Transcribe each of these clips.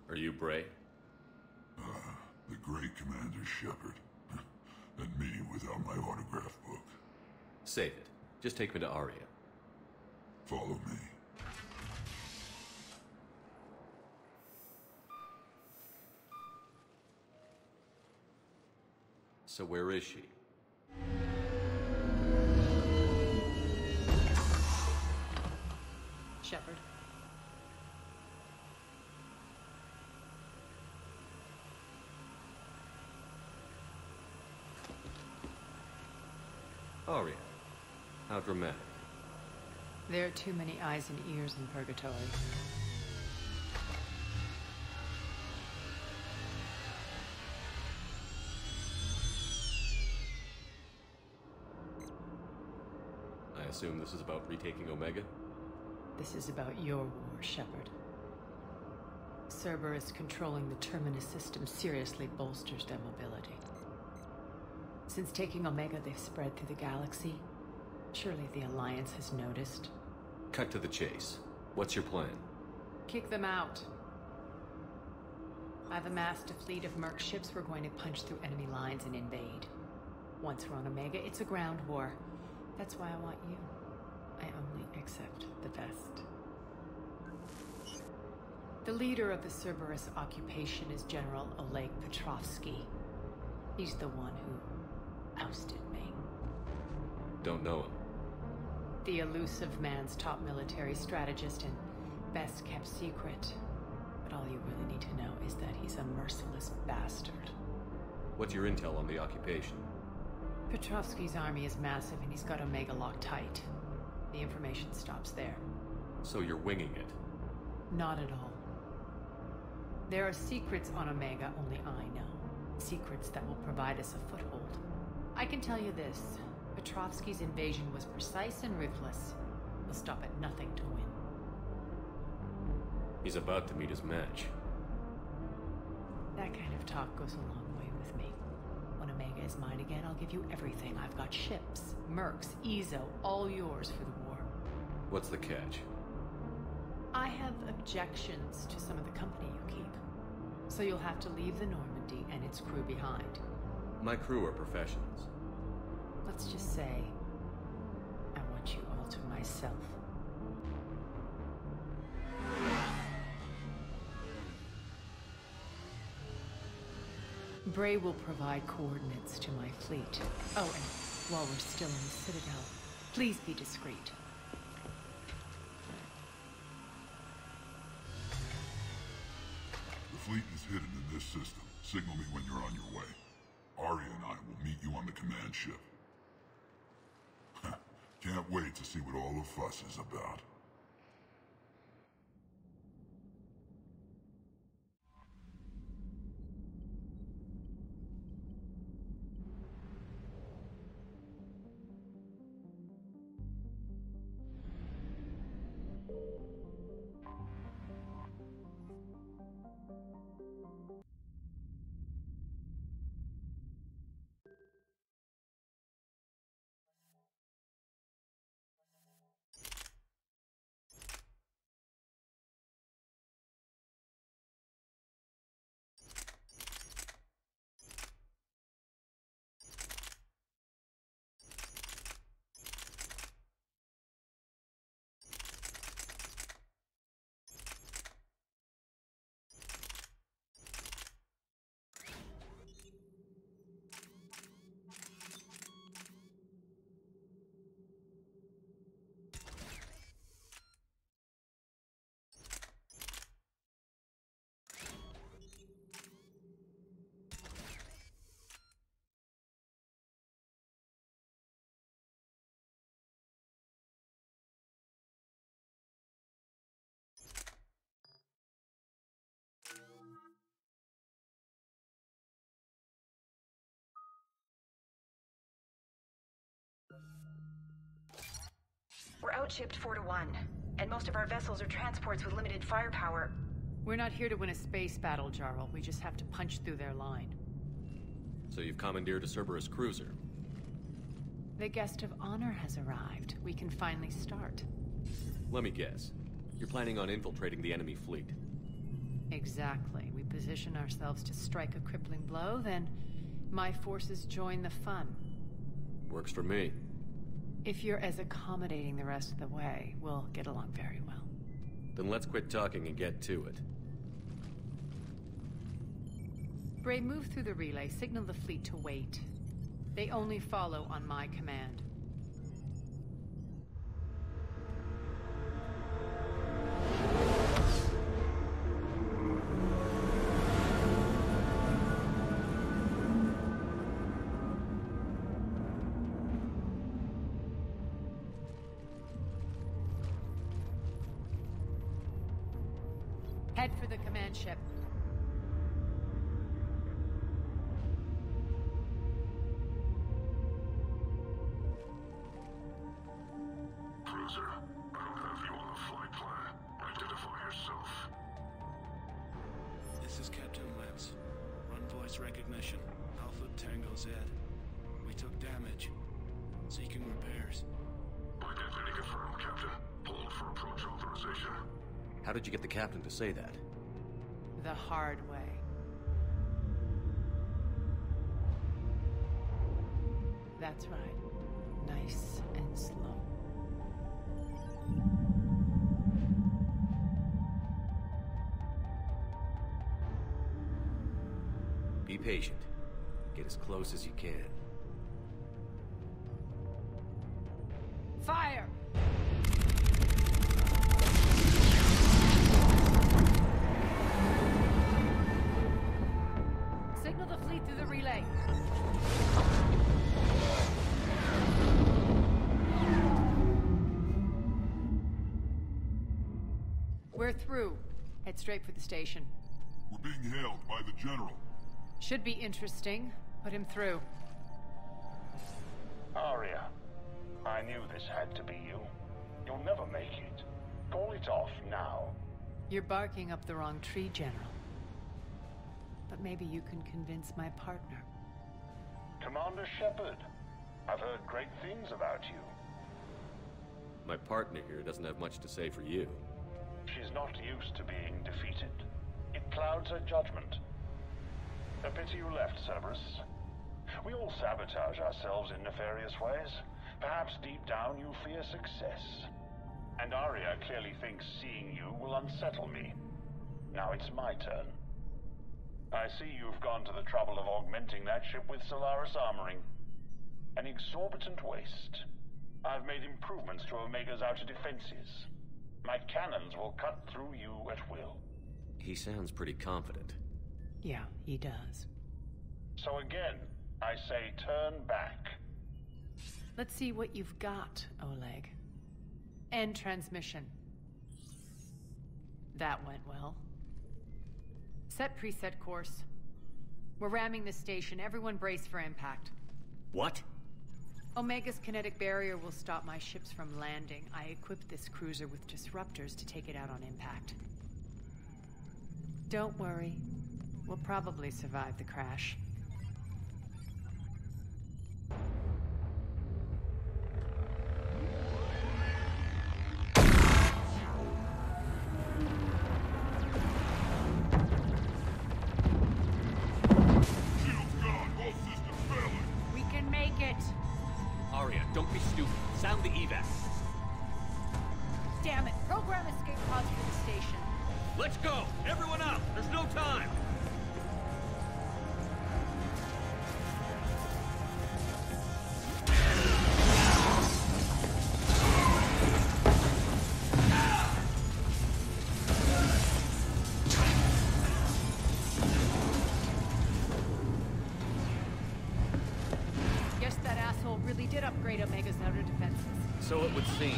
Are you Bray? The great Commander Shepard. And me without my autograph book. Save it. Just take me to Aria. Follow me. So where is she? Shepard. Aria. How dramatic. There are too many eyes and ears in Purgatory. I assume this is about retaking Omega? This is about your war, Shepard. Cerberus controlling the Terminus system seriously bolsters their mobility. Since taking Omega, they've spread through the galaxy. Surely the Alliance has noticed. Cut to the chase. What's your plan? Kick them out. I've amassed a fleet of merc ships. We're going to punch through enemy lines and invade. Once we're on Omega, it's a ground war. That's why I want you. I only accept the best. The leader of the Cerberus occupation is General Oleg Petrovsky. He's the one who ousted me. Don't know him. The elusive man's top military strategist and best kept secret. But all you really need to know is that he's a merciless bastard. What's your intel on the occupation? Petrovsky's army is massive and he's got Omega locked tight. The information stops there. So you're winging it? Not at all. There are secrets on Omega only I know. Secrets that will provide us a foothold. I can tell you this. Petrovsky's invasion was precise and ruthless. He'll stop at nothing to win. He's about to meet his match. That kind of talk goes a long way with me. When Omega is mine again, I'll give you everything. I've got ships, mercs, Ezo, all yours for the war. What's the catch? I have objections to some of the company you keep. So you'll have to leave the Normandy and its crew behind. My crew are professionals. Let's just say, I want you all to myself. Bray will provide coordinates to my fleet. Oh, and while we're still in the Citadel, please be discreet. The fleet is hidden in this system. Signal me when you're on your way. Aria and I will meet you on the command ship. Can't wait to see what all the fuss is about. We're outshipped 4-1, and most of our vessels are transports with limited firepower. We're not here to win a space battle, Jarl. We just have to punch through their line. So you've commandeered a Cerberus cruiser? The guest of honor has arrived. We can finally start. Let me guess. You're planning on infiltrating the enemy fleet? Exactly. We position ourselves to strike a crippling blow, then my forces join the fun. Works for me. If you're as accommodating the rest of the way, we'll get along very well. Then let's quit talking and get to it. Bray, move through the relay. Signal the fleet to wait. They only follow on my command. Head for the command ship. Cruiser, I don't have you on the flight plan. Identify yourself. This is Captain Lance. Run voice recognition. Alpha Tango Z. We took damage. Seeking repairs. Identity confirmed, Captain. Hold for approach authorization. How did you get the captain to say that? The hard way. That's right. Nice and slow. Be patient. Get as close as you can. Fire! Signal the fleet through the relay. We're through. Head straight for the station. We're being hailed by the General. Should be interesting. Put him through. Aria, I knew this had to be you. You'll never make it. Call it off now. You're barking up the wrong tree, General. But maybe you can convince my partner. Commander Shepard, I've heard great things about you. My partner here doesn't have much to say for you. She's not used to being defeated. It clouds her judgment. A pity you left, Cerberus. We all sabotage ourselves in nefarious ways. Perhaps deep down you fear success. And Aria clearly thinks seeing you will unsettle me. Now it's my turn. I see you've gone to the trouble of augmenting that ship with Solaris armoring. An exorbitant waste. I've made improvements to Omega's outer defenses. My cannons will cut through you at will. He sounds pretty confident. Yeah, he does. So again, I say turn back. Let's see what you've got, Oleg. End transmission. That went well. Set preset course. We're ramming the station. Everyone brace for impact. What? Omega's kinetic barrier will stop my ships from landing. I equipped this cruiser with disruptors to take it out on impact. Don't worry. We'll probably survive the crash. Shield's gone. All systems failing. We can make it! Aria, don't be stupid. Sound the evac. Damn it! Program escape pods for the station. Let's go! Everyone out! There's no time! Guess that asshole really did upgrade Omega's outer defenses. So it would seem.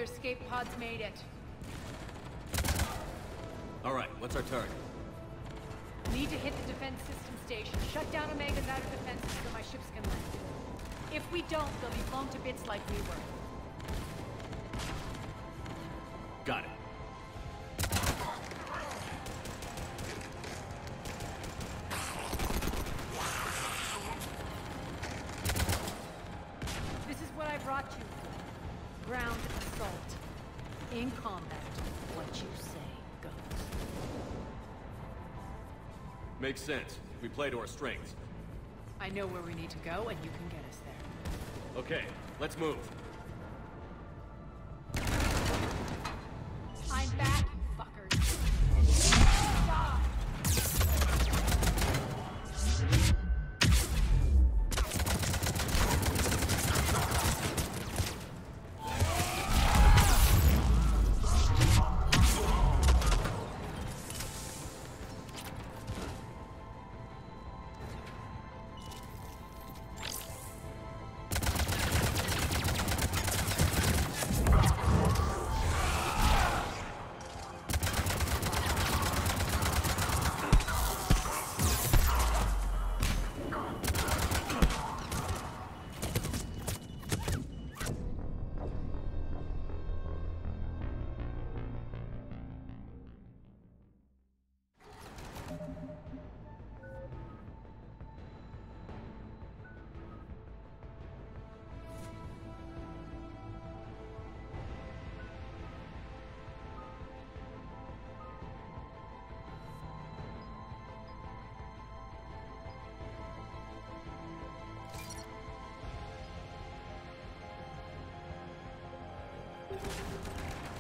other escape pods made it. Alright, what's our target? Need to hit the defense system station. Shut down Omega's outer defenses so my ships can land. If we don't, they'll be blown to bits like we were. Got it. This is what I brought you for. Ground assault. In combat, what you say goes. Makes sense. We play to our strengths. I know where we need to go, and you can get us there. Okay, let's move. I'm back, you fuckers. Die!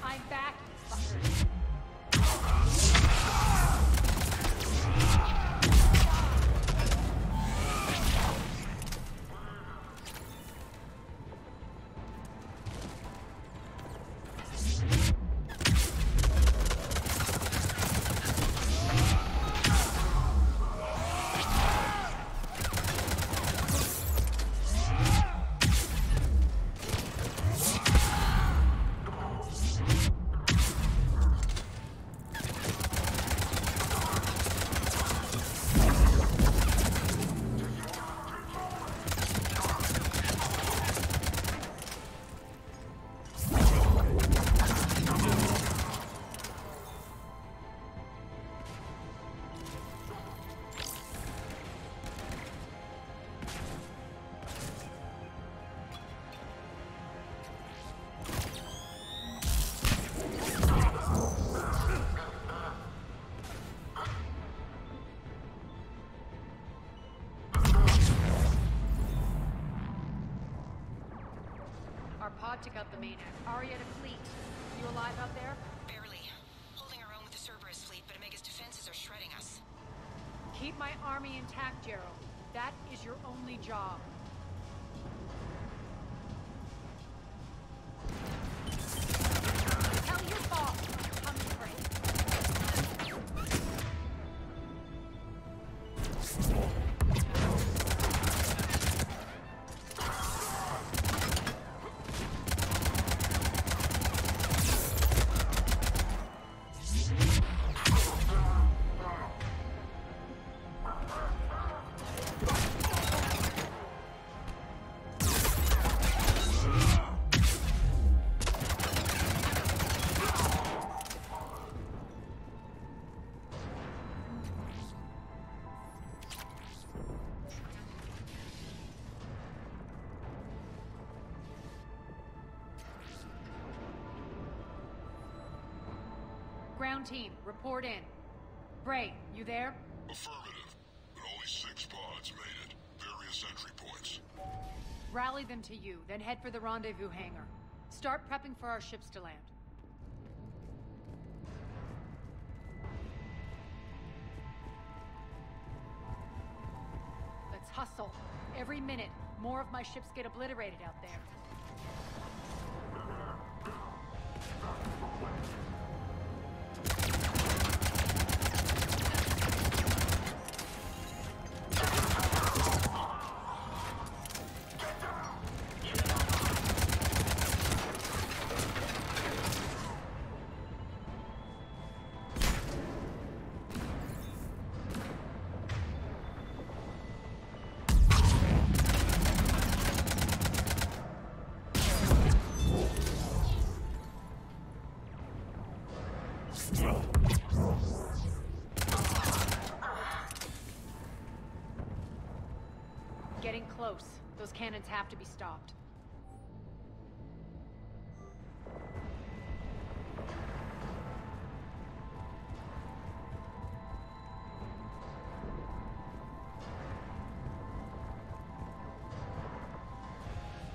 I'm back, you fuckers. Our pod took out the main Arietta fleet. You alive out there? Barely. Holding our own with the Cerberus fleet, but Omega's defenses are shredding us. Keep my army intact, Gerald. That is your only job. Tell your boss I'm coming for him. Ground team, report in. Bray, you there? Affirmative. But only 6 pods made it. Various entry points. Rally them to you, then head for the rendezvous hangar. Start prepping for our ships to land. Let's hustle. Every minute, more of my ships get obliterated out there. Getting close. Those cannons have to be stopped.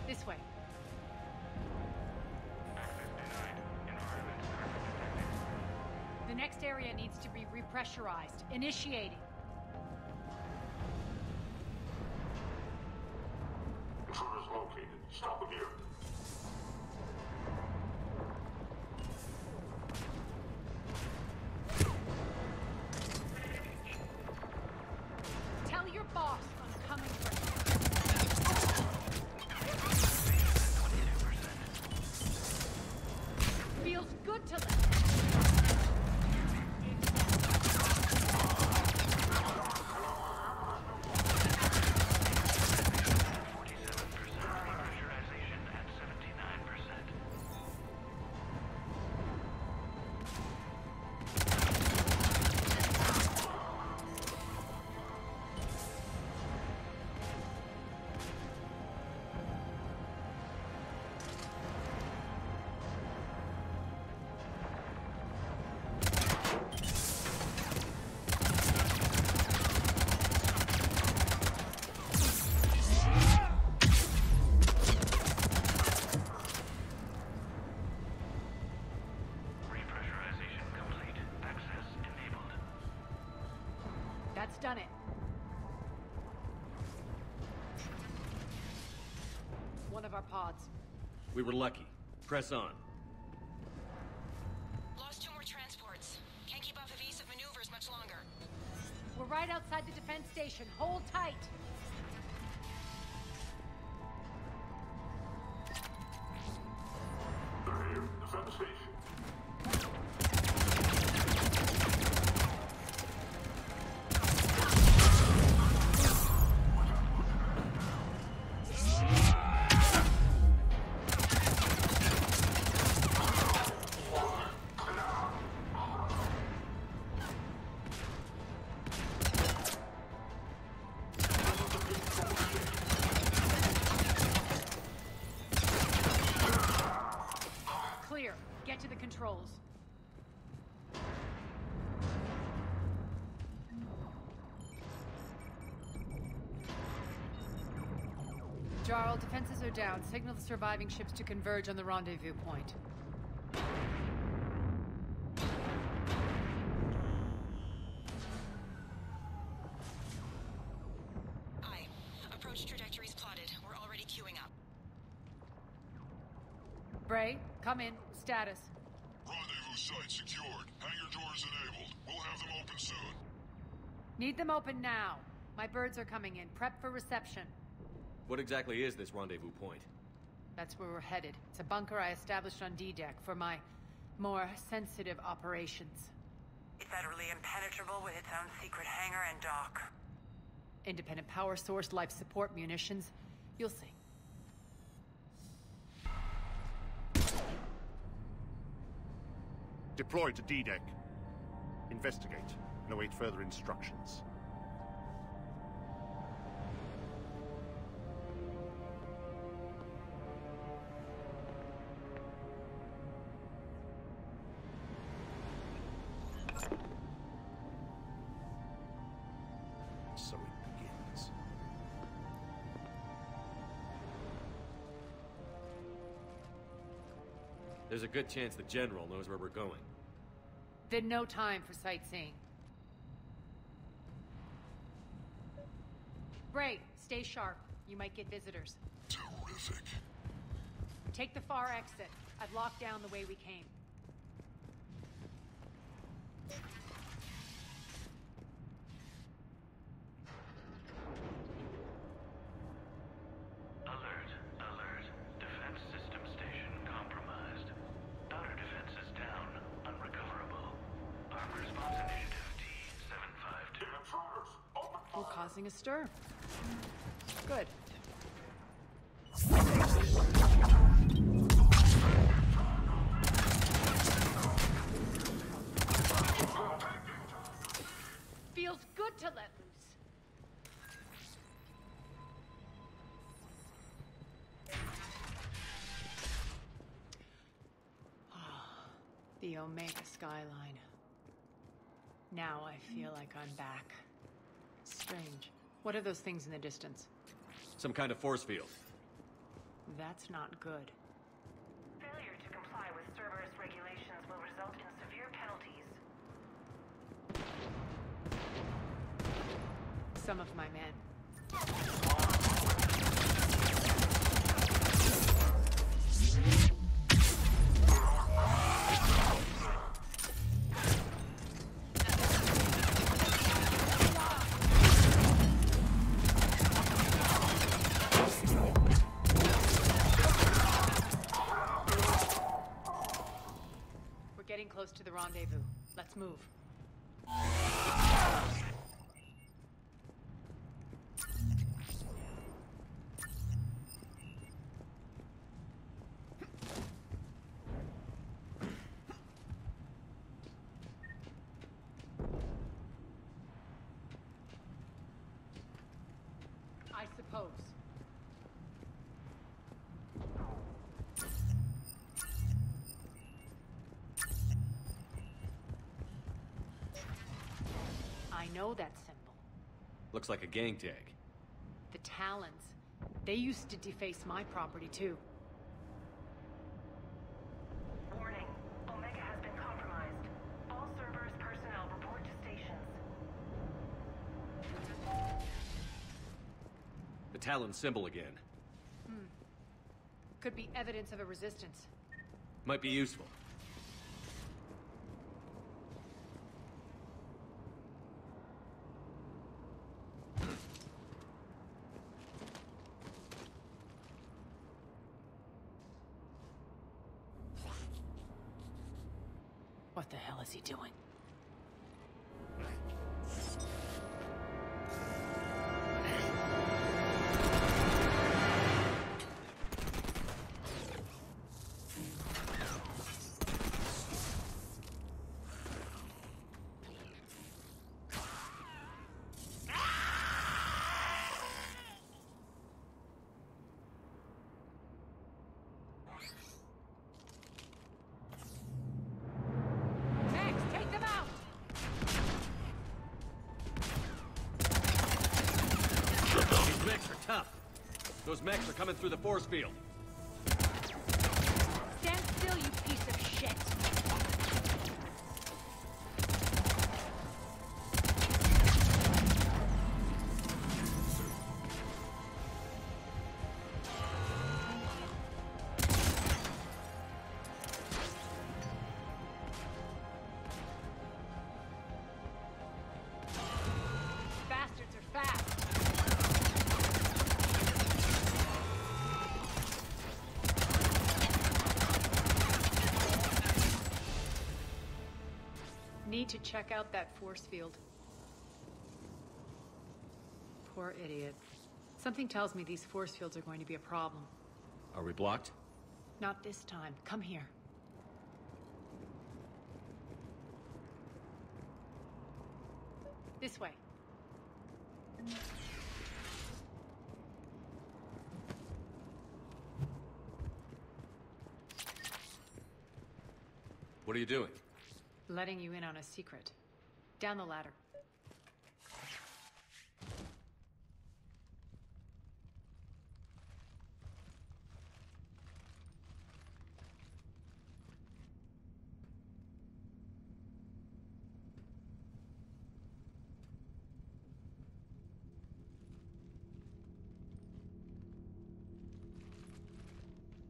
This way. The next area needs to be repressurized. Initiating. Intruders located. Stop them here. Tell your boss I'm coming for him. Feels good to them. That's done it. One of our pods. We were lucky. Press on. Lost 2 more transports. Can't keep up evasive maneuvers much longer. We're right outside the defense station. Hold tight. They're here. Defend the station. Clear. Get to the controls. Jarl, defenses are down. Signal the surviving ships to converge on the rendezvous point. Aye. Approach trajectories plotted. We're already queuing up. Bray, come in. Status. Rendezvous site secured. Hangar doors enabled. We'll have them open soon. Need them open now. My birds are coming in. Prep for reception. What exactly is this rendezvous point? That's where we're headed. It's a bunker I established on D-Deck for my more sensitive operations. It's utterly impenetrable with its own secret hangar and dock. Independent power source, life support, munitions. You'll see. Deploy to D-Deck. Investigate and await further instructions. So it begins. There's a good chance the General knows where we're going. Then no time for sightseeing. Bray, stay sharp. You might get visitors. Terrific. Take the far exit. I've locked down the way we came. Alert, alert. Defense system station compromised. Outer defenses down, unrecoverable. Armed response initiative T-752. Intruders! Open We're causing a stir. Good. The Omega skyline. Now I feel like I'm back. Strange. What are those things in the distance? Some kind of force field. That's not good. Failure to comply with Cerberus regulations will result in severe penalties. Some of my men. We're getting close to the rendezvous. Let's move. I suppose. I know that symbol. Looks like a gang tag. The Talons. They used to deface my property too. Warning. Omega has been compromised. All Cerberus personnel report to stations. The Talon symbol again. Could be evidence of a resistance. Might be useful. What the hell is he doing? Max, take them out! These mechs are tough. Those mechs are coming through the force field. Stand still, you piece of shit! Bastards are fast! Need to check out that force field. Poor idiot. Something tells me these force fields are going to be a problem. Are we blocked? Not this time. Come here. This way. What are you doing? Letting you in on a secret. Down the ladder.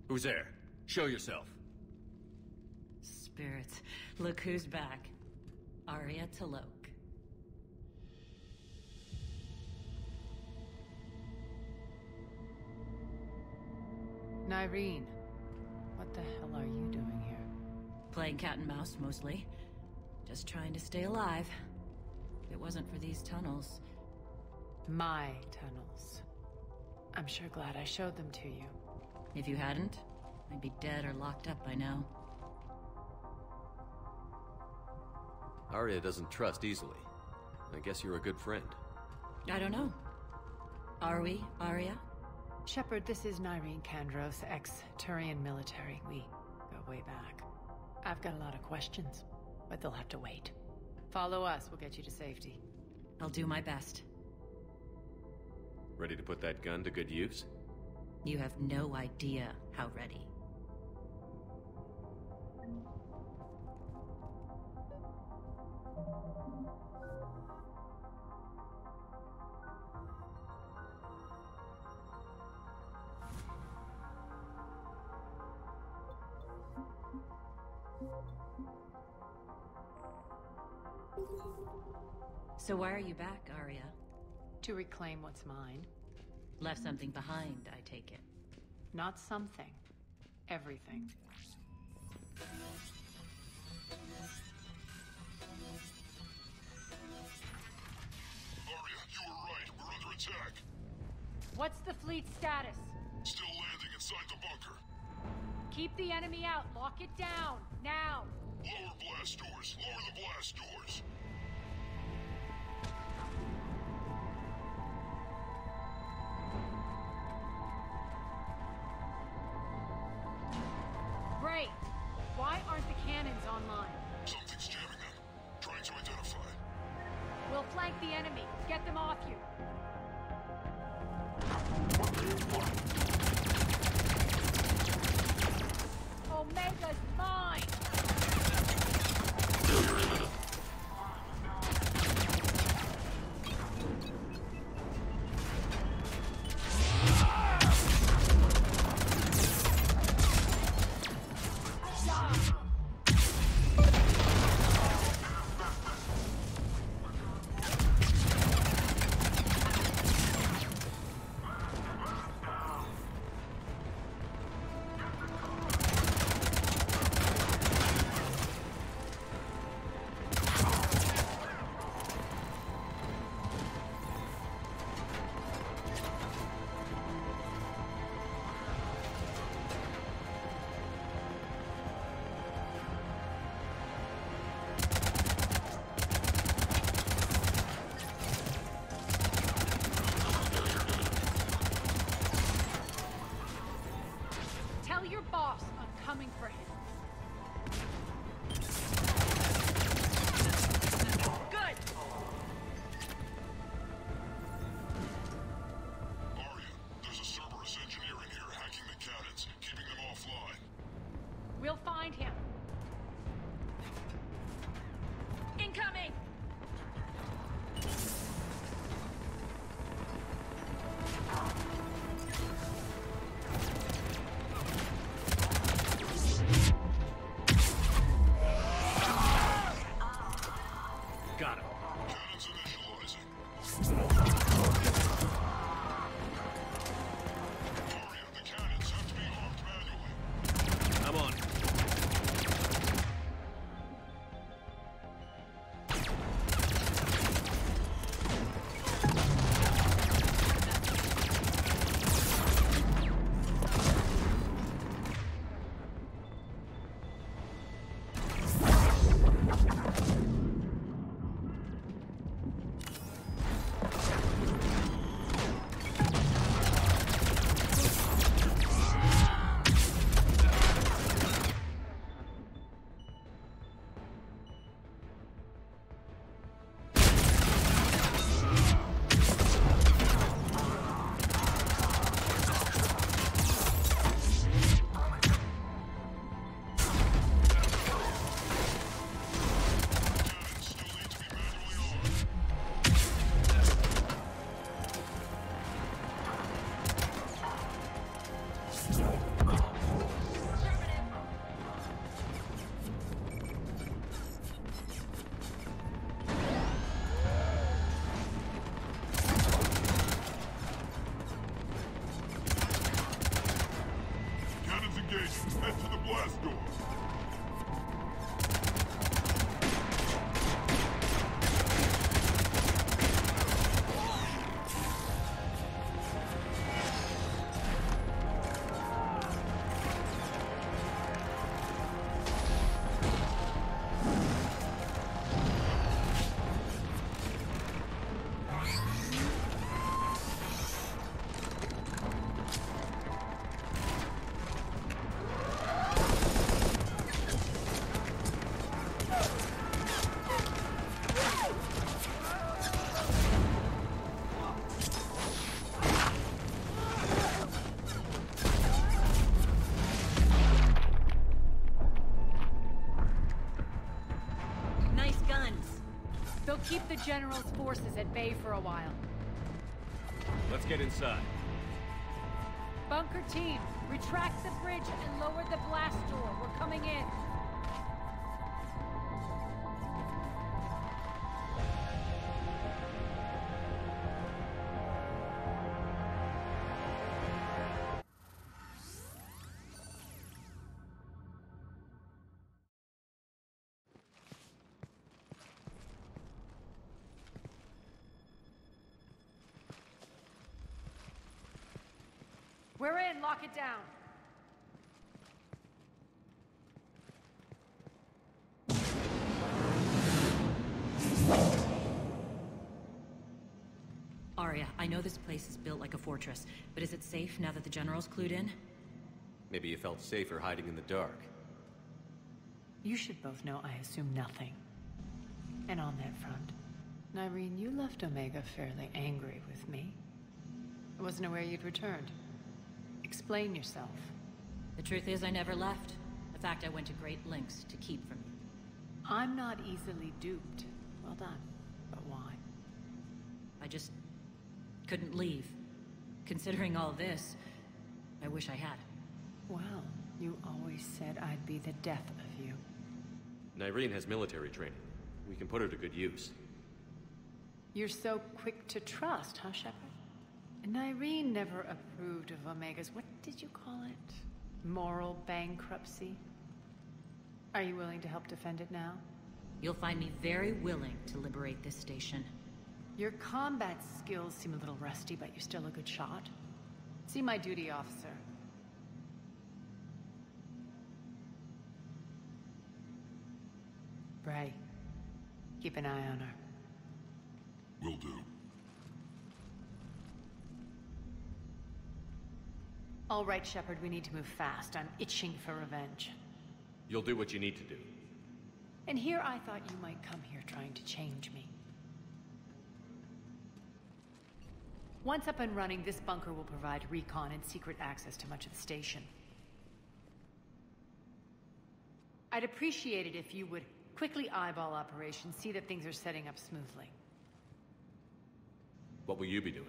Who's there? Show yourself. Spirits, look who's back. Arya T'Loak. Nyreen, what the hell are you doing here? Playing cat and mouse, mostly. Just trying to stay alive. If it wasn't for these tunnels. My tunnels. I'm sure glad I showed them to you. If you hadn't, I'd be dead or locked up by now. Arya doesn't trust easily. I guess you're a good friend. I don't know. Are we, Arya? Shepard, this is Nyreen Kandros, ex-Turian military. We go way back. I've got a lot of questions, but they'll have to wait. Follow us, we'll get you to safety. I'll do my best. Ready to put that gun to good use? You have no idea how ready. So why are you back, Arya? To reclaim what's mine. Left something behind, I take it. Not something. Everything. Arya, you were right. We're under attack. What's the fleet's status? Still landing inside the bunker. Keep the enemy out. Lock it down. Now. Lower blast doors. Lower the blast doors. Great. Why aren't the cannons online? Something's jamming them. Trying to identify. We'll flank the enemy. Get them off you. Omega's mine! Tell your boss I'm coming for him. Good! Arya, there's a Cerberus engineer in here hacking the cannons, keeping them offline. We'll find him. Incoming! Got him. Cannons initializing. Arya, the cannons have to be armed manually. I'm on it. They'll keep the General's forces at bay for a while. Let's get inside. Bunker team, retract the bridge and lower the blast door. We're coming in. We're in, lock it down. Arya, I know this place is built like a fortress, but is it safe now that the General's clued in? Maybe you felt safer hiding in the dark. You should both know I assume nothing. And on that front, Nyreen, you left Omega fairly angry with me. I wasn't aware you'd returned. Explain yourself. The truth is, I never left. In fact, I went to great lengths to keep from you. I'm not easily duped. Well done. But why? I just couldn't leave. Considering all this, I wish I had. Well, you always said I'd be the death of you. Nyreen has military training. We can put her to good use. You're so quick to trust, huh, Shepard? Nyreen never approved of Omega's, what did you call it? Moral bankruptcy? Are you willing to help defend it now? You'll find me very willing to liberate this station. Your combat skills seem a little rusty, but you're still a good shot. See my duty officer. Bray, keep an eye on her. Will do. All right, Shepard, we need to move fast. I'm itching for revenge. You'll do what you need to do. And here I thought you might come here trying to change me. Once up and running, this bunker will provide recon and secret access to much of the station. I'd appreciate it if you would quickly eyeball operations, see that things are setting up smoothly. What will you be doing?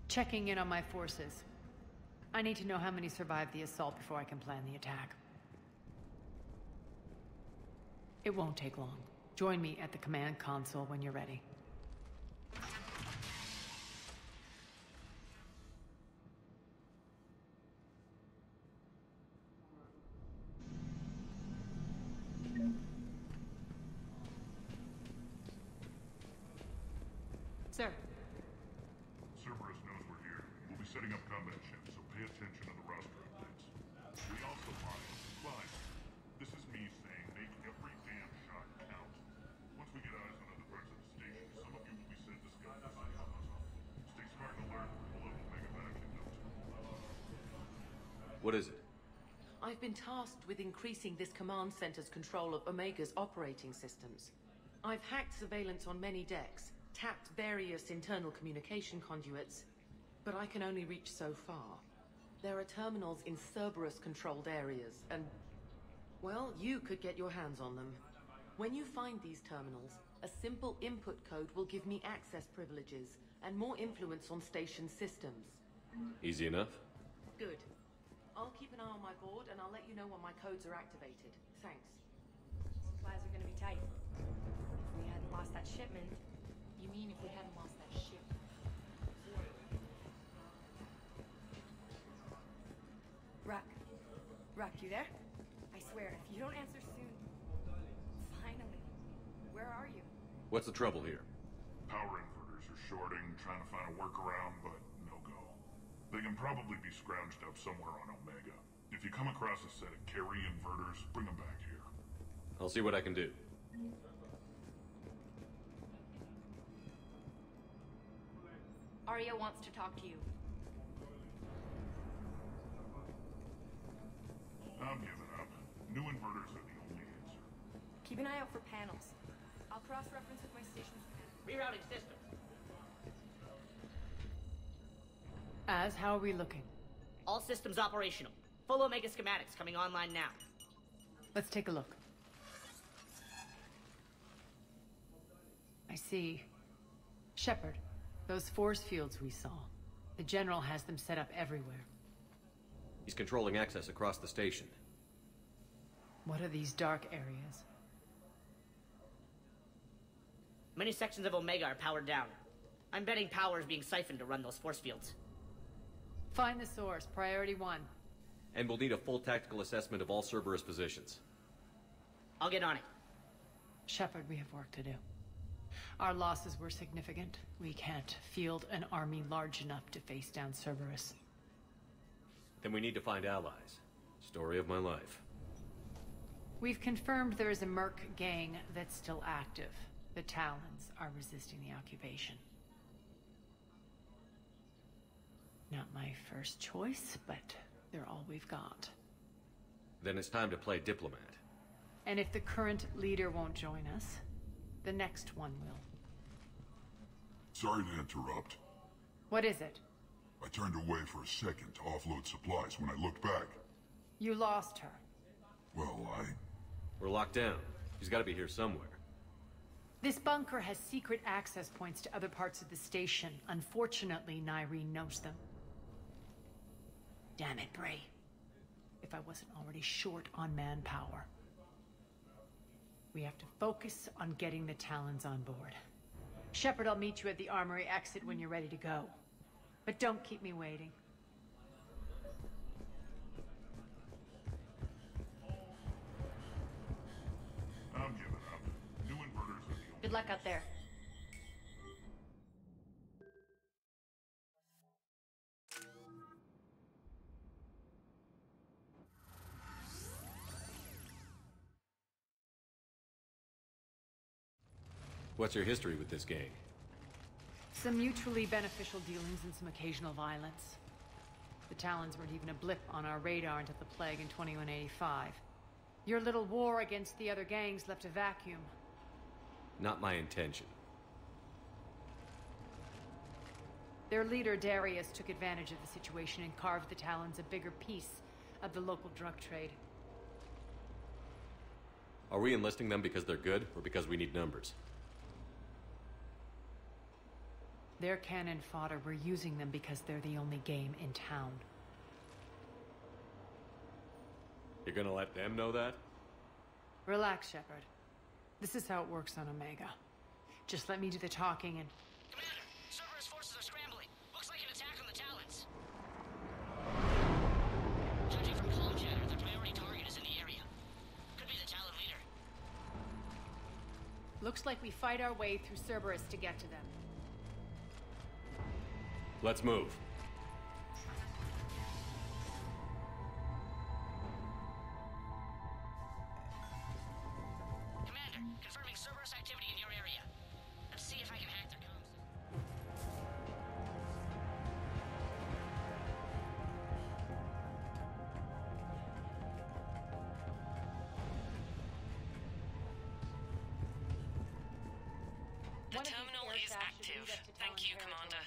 Checking in on my forces. I need to know how many survived the assault before I can plan the attack. It won't take long. Join me at the command console when you're ready. Sir. Cerberus knows we're here. We'll be setting up combat ships, so pay attention to the roster updates. We also climb. This is me saying make every damn shot count. Once we get eyes on other parts of the station, some of you will be sent to scout the site. Stay smart and alert. We'll have Omega back in no time. What is it? I've been tasked with increasing this command center's control of Omega's operating systems. I've hacked surveillance on many decks, tapped various internal communication conduits, but I can only reach so far. There are terminals in Cerberus-controlled areas, and, well, you could get your hands on them. When you find these terminals, a simple input code will give me access privileges and more influence on station systems. Easy enough? Good. I'll keep an eye on my board, and I'll let you know when my codes are activated. Thanks. Supplies are gonna be tight. If we hadn't lost that shipment... You mean if we hadn't lost that ship? Ruck, you there? I swear, if you don't answer soon... Finally. Where are you? What's the trouble here? Power inverters are shorting, trying to find a workaround, but no go. They can probably be scrounged up somewhere on Omega. If you come across a set of carry inverters, bring them back here. I'll see what I can do. Arya wants to talk to you. I'm giving up. New inverters are the only answer. Keep an eye out for panels. I'll cross-reference with my station's rerouting system. How are we looking? All systems operational. Full Omega schematics coming online now. Let's take a look. I see. Shepard, those force fields we saw. The General has them set up everywhere. He's controlling access across the station. What are these dark areas? Many sections of Omega are powered down. I'm betting power is being siphoned to run those force fields. Find the source, priority 1. And we'll need a full tactical assessment of all Cerberus positions. I'll get on it. Shepard, we have work to do. Our losses were significant. We can't field an army large enough to face down Cerberus. Then we need to find allies. Story of my life. We've confirmed there is a Merc gang that's still active. The Talons are resisting the occupation. Not my first choice, but they're all we've got. Then it's time to play diplomat. And if the current leader won't join us, the next one will. Sorry to interrupt. What is it? I turned away for a second to offload supplies. When I looked back, You lost her. well, We're locked down. She's got to be here somewhere. This bunker has secret access points to other parts of the station. Unfortunately, Nyreen knows them. Damn it, Bray. If I wasn't already short on manpower. We have to focus on getting the Talons on board. Shepard, I'll meet you at the armory exit when you're ready to go. But don't keep me waiting. I'm giving up. New inverters are the only... Good luck out there. What's your history with this gang? Some mutually beneficial dealings and some occasional violence. The Talons weren't even a blip on our radar until the plague in 2185. Your little war against the other gangs left a vacuum. Not my intention. Their leader, Darius, took advantage of the situation and carved the Talons a bigger piece of the local drug trade. Are we enlisting them because they're good, or because we need numbers? They're cannon fodder. We're using them because they're the only game in town. You're gonna let them know that? Relax, Shepard. This is how it works on Omega. Just let me do the talking and... Commander, Cerberus forces are scrambling. Looks like an attack on the Talons. Judging from comm chatter, their priority target is in the area. Could be the Talon leader. Looks like we fight our way through Cerberus to get to them. Let's move. Commander, confirming Cerberus activity in your area. Let's see if I can hack their comms. The terminal is active. Thank you, Commander.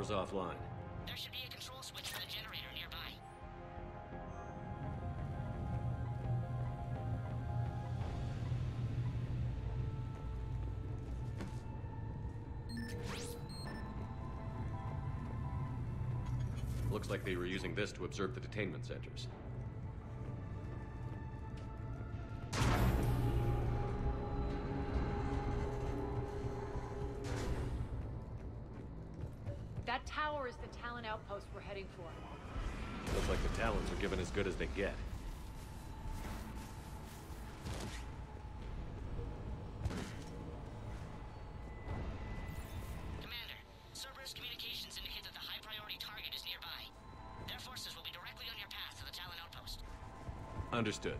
power's offline. There should be a control switch for the generator nearby. Looks like they were using this to observe the detainment centers. That tower is the Talon outpost we're heading for. Looks like the Talons are given as good as they get. Commander, Cerberus communications indicate that the high-priority target is nearby. Their forces will be directly on your path to the Talon outpost. Understood.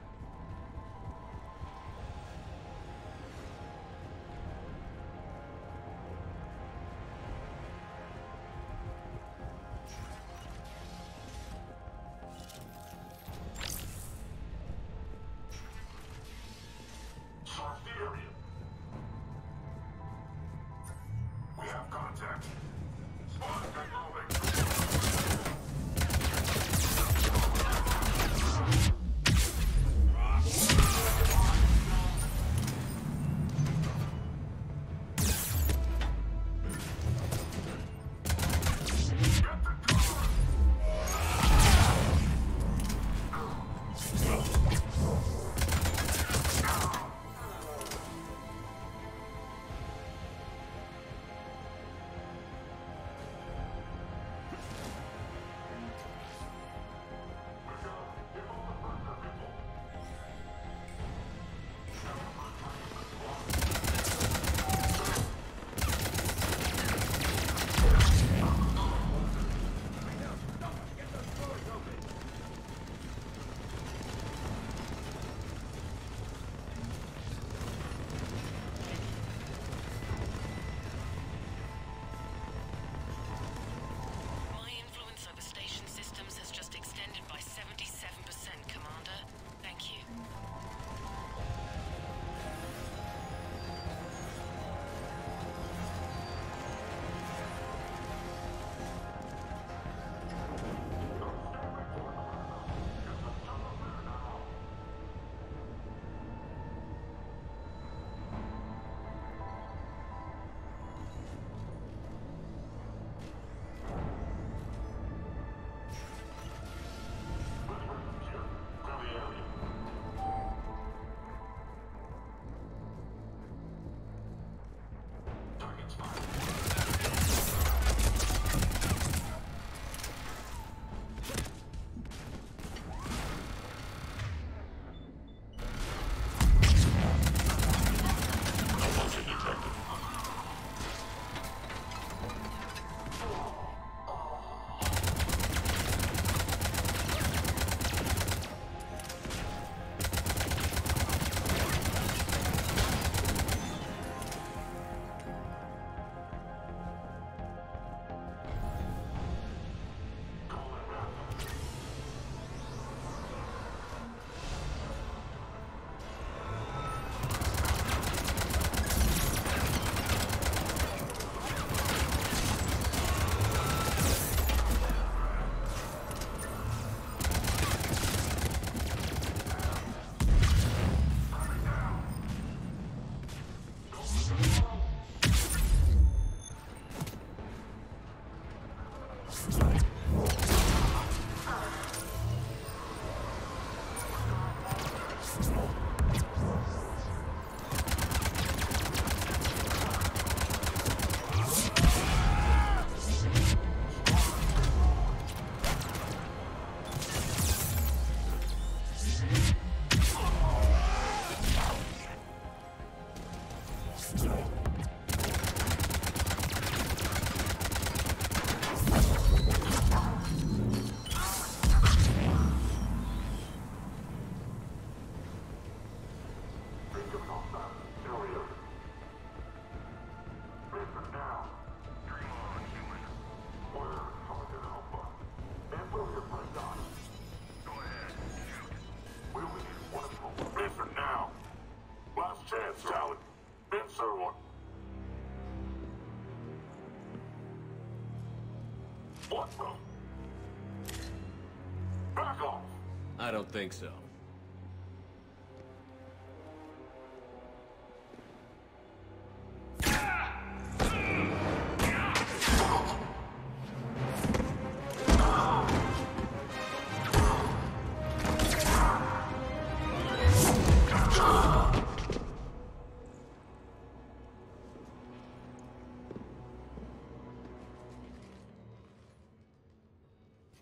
Search the area. We have contact. Spawn moving. Back off! I don't think so.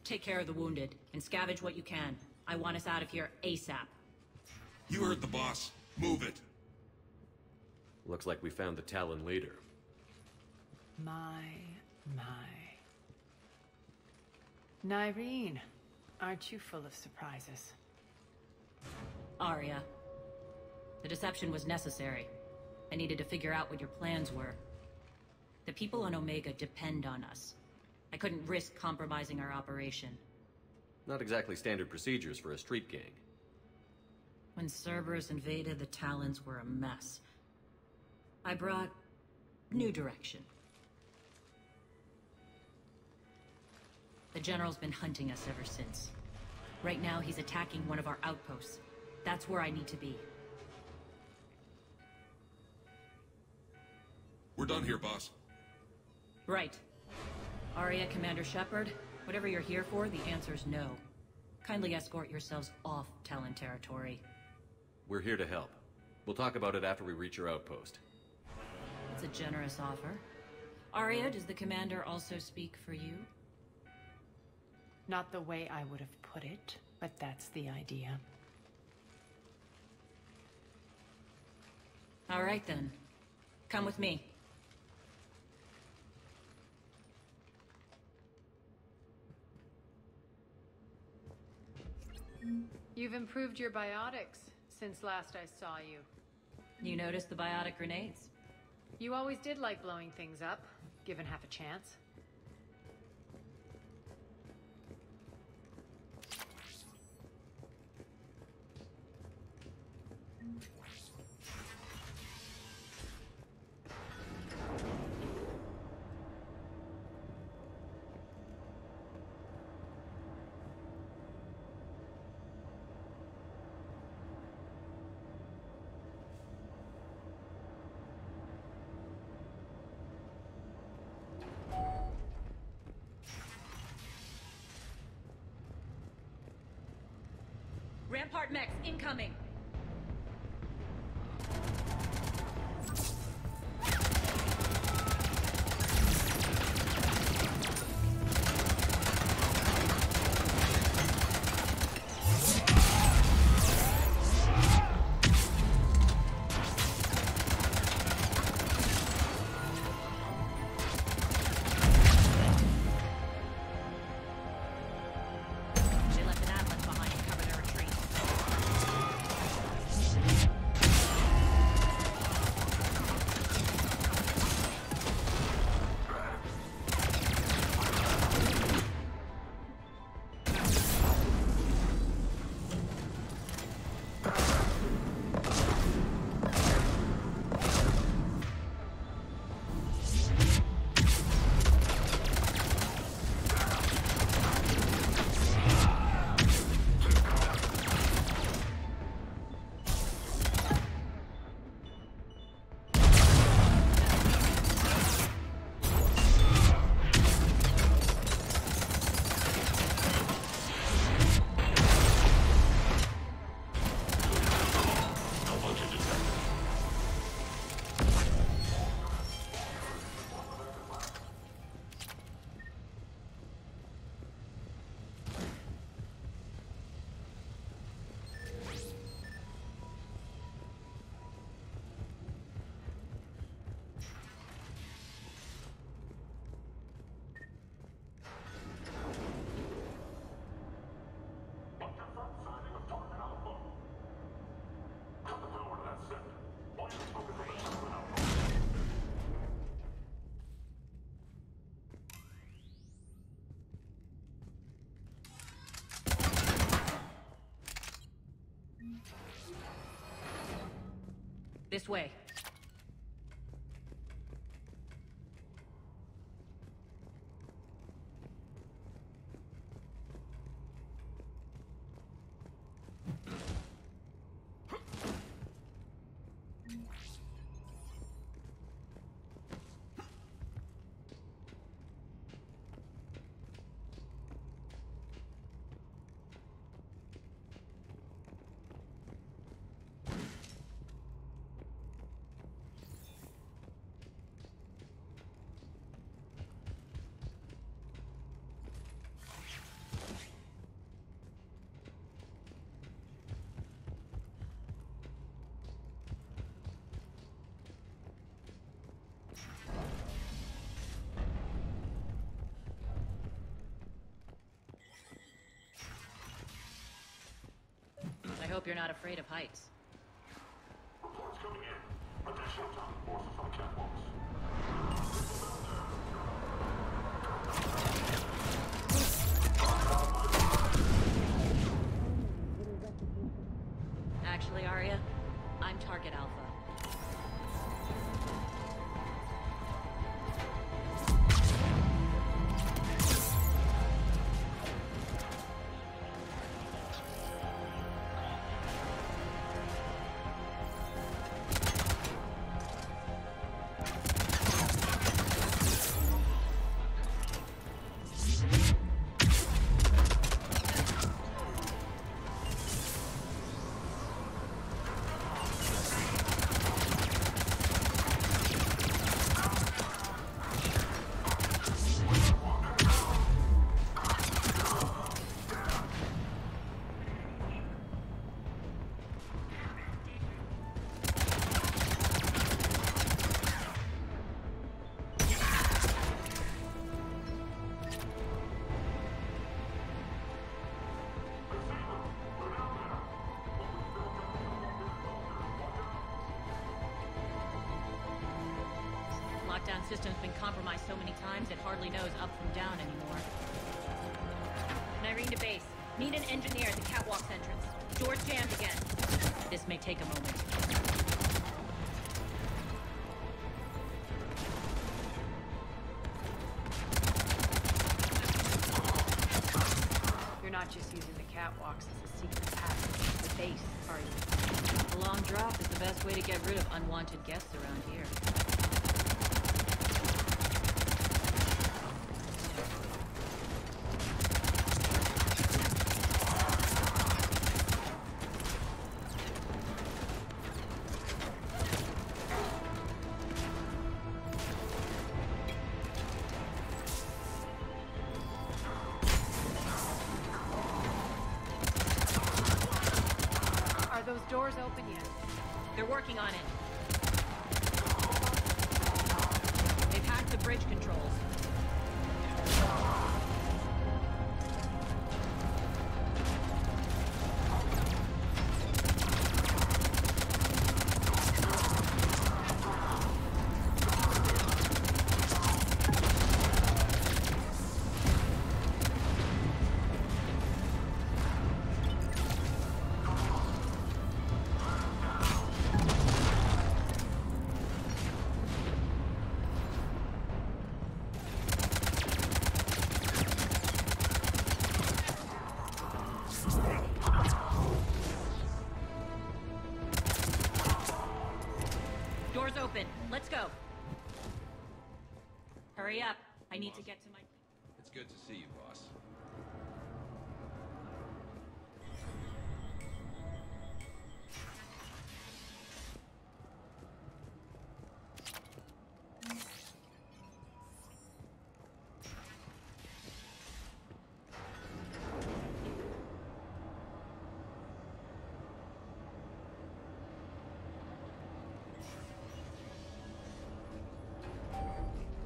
Take care of the wounded, and scavenge what you can. I want us out of here ASAP. You heard the boss. Move it. Looks like we found the Talon leader. My. Nyreen, aren't you full of surprises? Arya. The deception was necessary. I needed to figure out what your plans were. The people on Omega depend on us. I couldn't risk compromising our operation. Not exactly standard procedures for a street gang. When Cerberus invaded, the Talons were a mess. I brought new direction. The General's been hunting us ever since. Right now, he's attacking one of our outposts. That's where I need to be. We're done here, boss. Right. Arya, Commander Shepard, whatever you're here for, the answer's no. Kindly escort yourselves off Talon territory. We're here to help. We'll talk about it after we reach your outpost. It's a generous offer. Arya, does the Commander also speak for you? Not the way I would have put it, but that's the idea. All right then. Come with me. You've improved your biotics since last I saw you. You noticed the biotic grenades? You always did like blowing things up, given half a chance. Rampart mechs incoming! They left an ambulance behind to cover their retreat. This way. hope you're not afraid of heights. Reports coming in. Additional time forces on catwalks. Actually, Arya, I'm Target Alpha. Lockdown system's been compromised so many times it hardly knows up from down anymore. Nyreen to base. Need an engineer at the catwalk's entrance. Door's jammed again. This may take a moment. You're not just using the catwalks as a secret passage to the base, are you? A long drop is the best way to get rid of unwanted guests around here. Are those doors open yet? They're working on it. They've hacked the bridge controls. Doors open. Let's go. Hurry up. I need to get to my... It's good to see you, boss.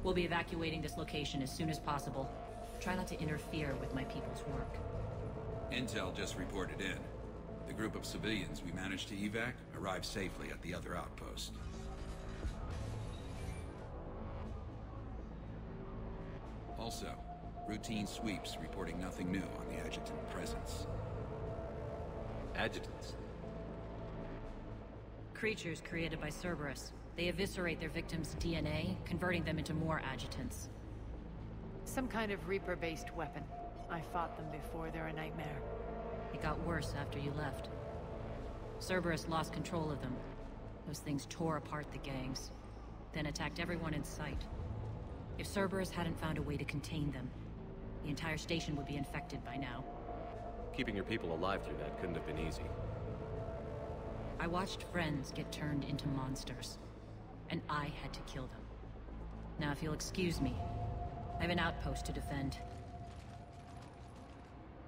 We'll be evacuating this location as soon as possible. Try not to interfere with my people's work. Intel just reported in. The group of civilians we managed to evac arrived safely at the other outpost. Also, routine sweeps reporting nothing new on the adjutant presence. Adjutants? Creatures created by Cerberus. They eviscerate their victims' DNA, converting them into more adjutants. Some kind of Reaper-based weapon. I fought them before. They're a nightmare. It got worse after you left. Cerberus lost control of them. Those things tore apart the gangs, then attacked everyone in sight. If Cerberus hadn't found a way to contain them, the entire station would be infected by now. Keeping your people alive through that couldn't have been easy. I watched friends get turned into monsters, and I had to kill them. Now, if you'll excuse me, I have an outpost to defend.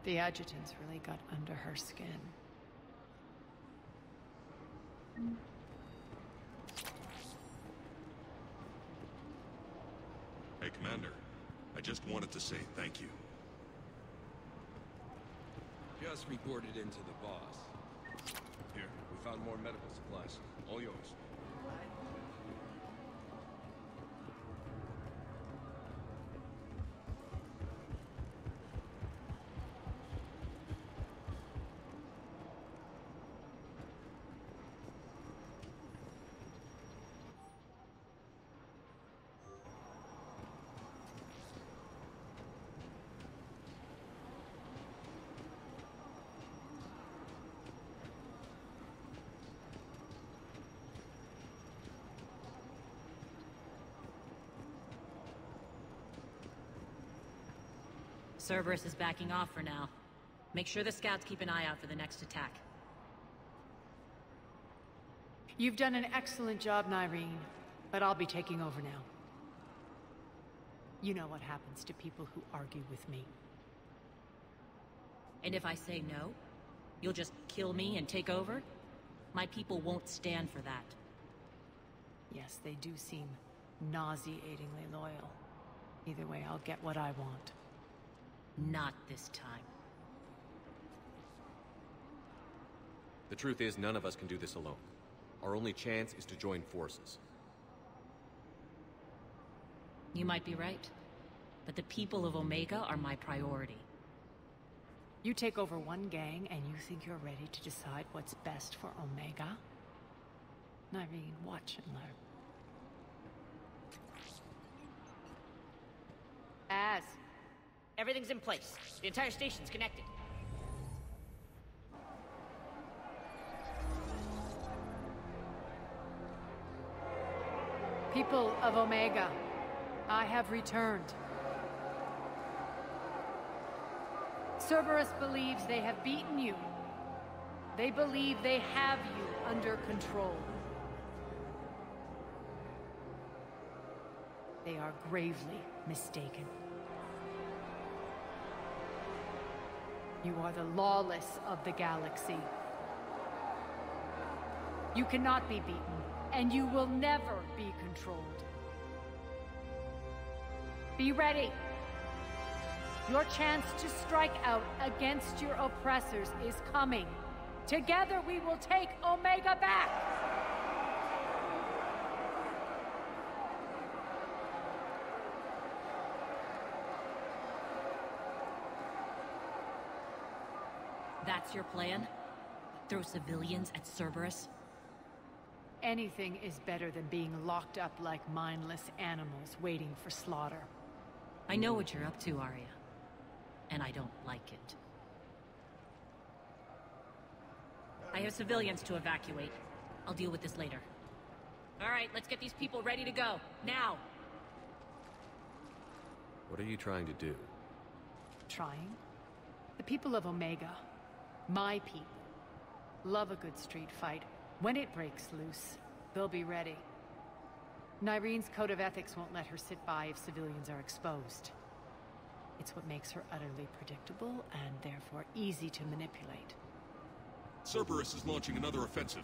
The adjutants really got under her skin. Hey, Commander. I just wanted to say thank you. Just reported into the boss. Here, we found more medical supplies. All yours. Cerberus is backing off for now. Make sure the scouts keep an eye out for the next attack. You've done an excellent job, Nyreen, but I'll be taking over now. You know what happens to people who argue with me. And if I say no, you'll just kill me and take over? My people won't stand for that. Yes, they do seem nauseatingly loyal. Either way, I'll get what I want. Not this time. The truth is, none of us can do this alone. Our only chance is to join forces. You might be right, but the people of Omega are my priority. You take over one gang and you think you're ready to decide what's best for Omega? Nyreen, watch and learn. Everything's in place. The entire station's connected. People of Omega, I have returned. Cerberus believes they have beaten you. They believe they have you under control. They are gravely mistaken. You are the lawless of the galaxy. You cannot be beaten, and you will never be controlled. Be ready. Your chance to strike out against your oppressors is coming. Together we will take Omega back! That's your plan? Throw civilians at Cerberus? Anything is better than being locked up like mindless animals waiting for slaughter. I know what you're up to, Arya. And I don't like it. I have civilians to evacuate. I'll deal with this later. All right, let's get these people ready to go. Now! What are you trying to do? Trying? The people of Omega, my people, love a good street fight. When it breaks loose, they'll be ready. Nyreen's code of ethics won't let her sit by if civilians are exposed. It's what makes her utterly predictable and therefore easy to manipulate. Cerberus is launching another offensive.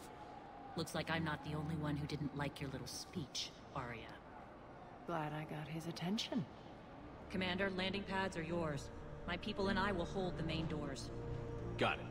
Looks like I'm not the only one who didn't like your little speech, Arya. Glad I got his attention. Commander, landing pads are yours. My people and I will hold the main doors. Got it.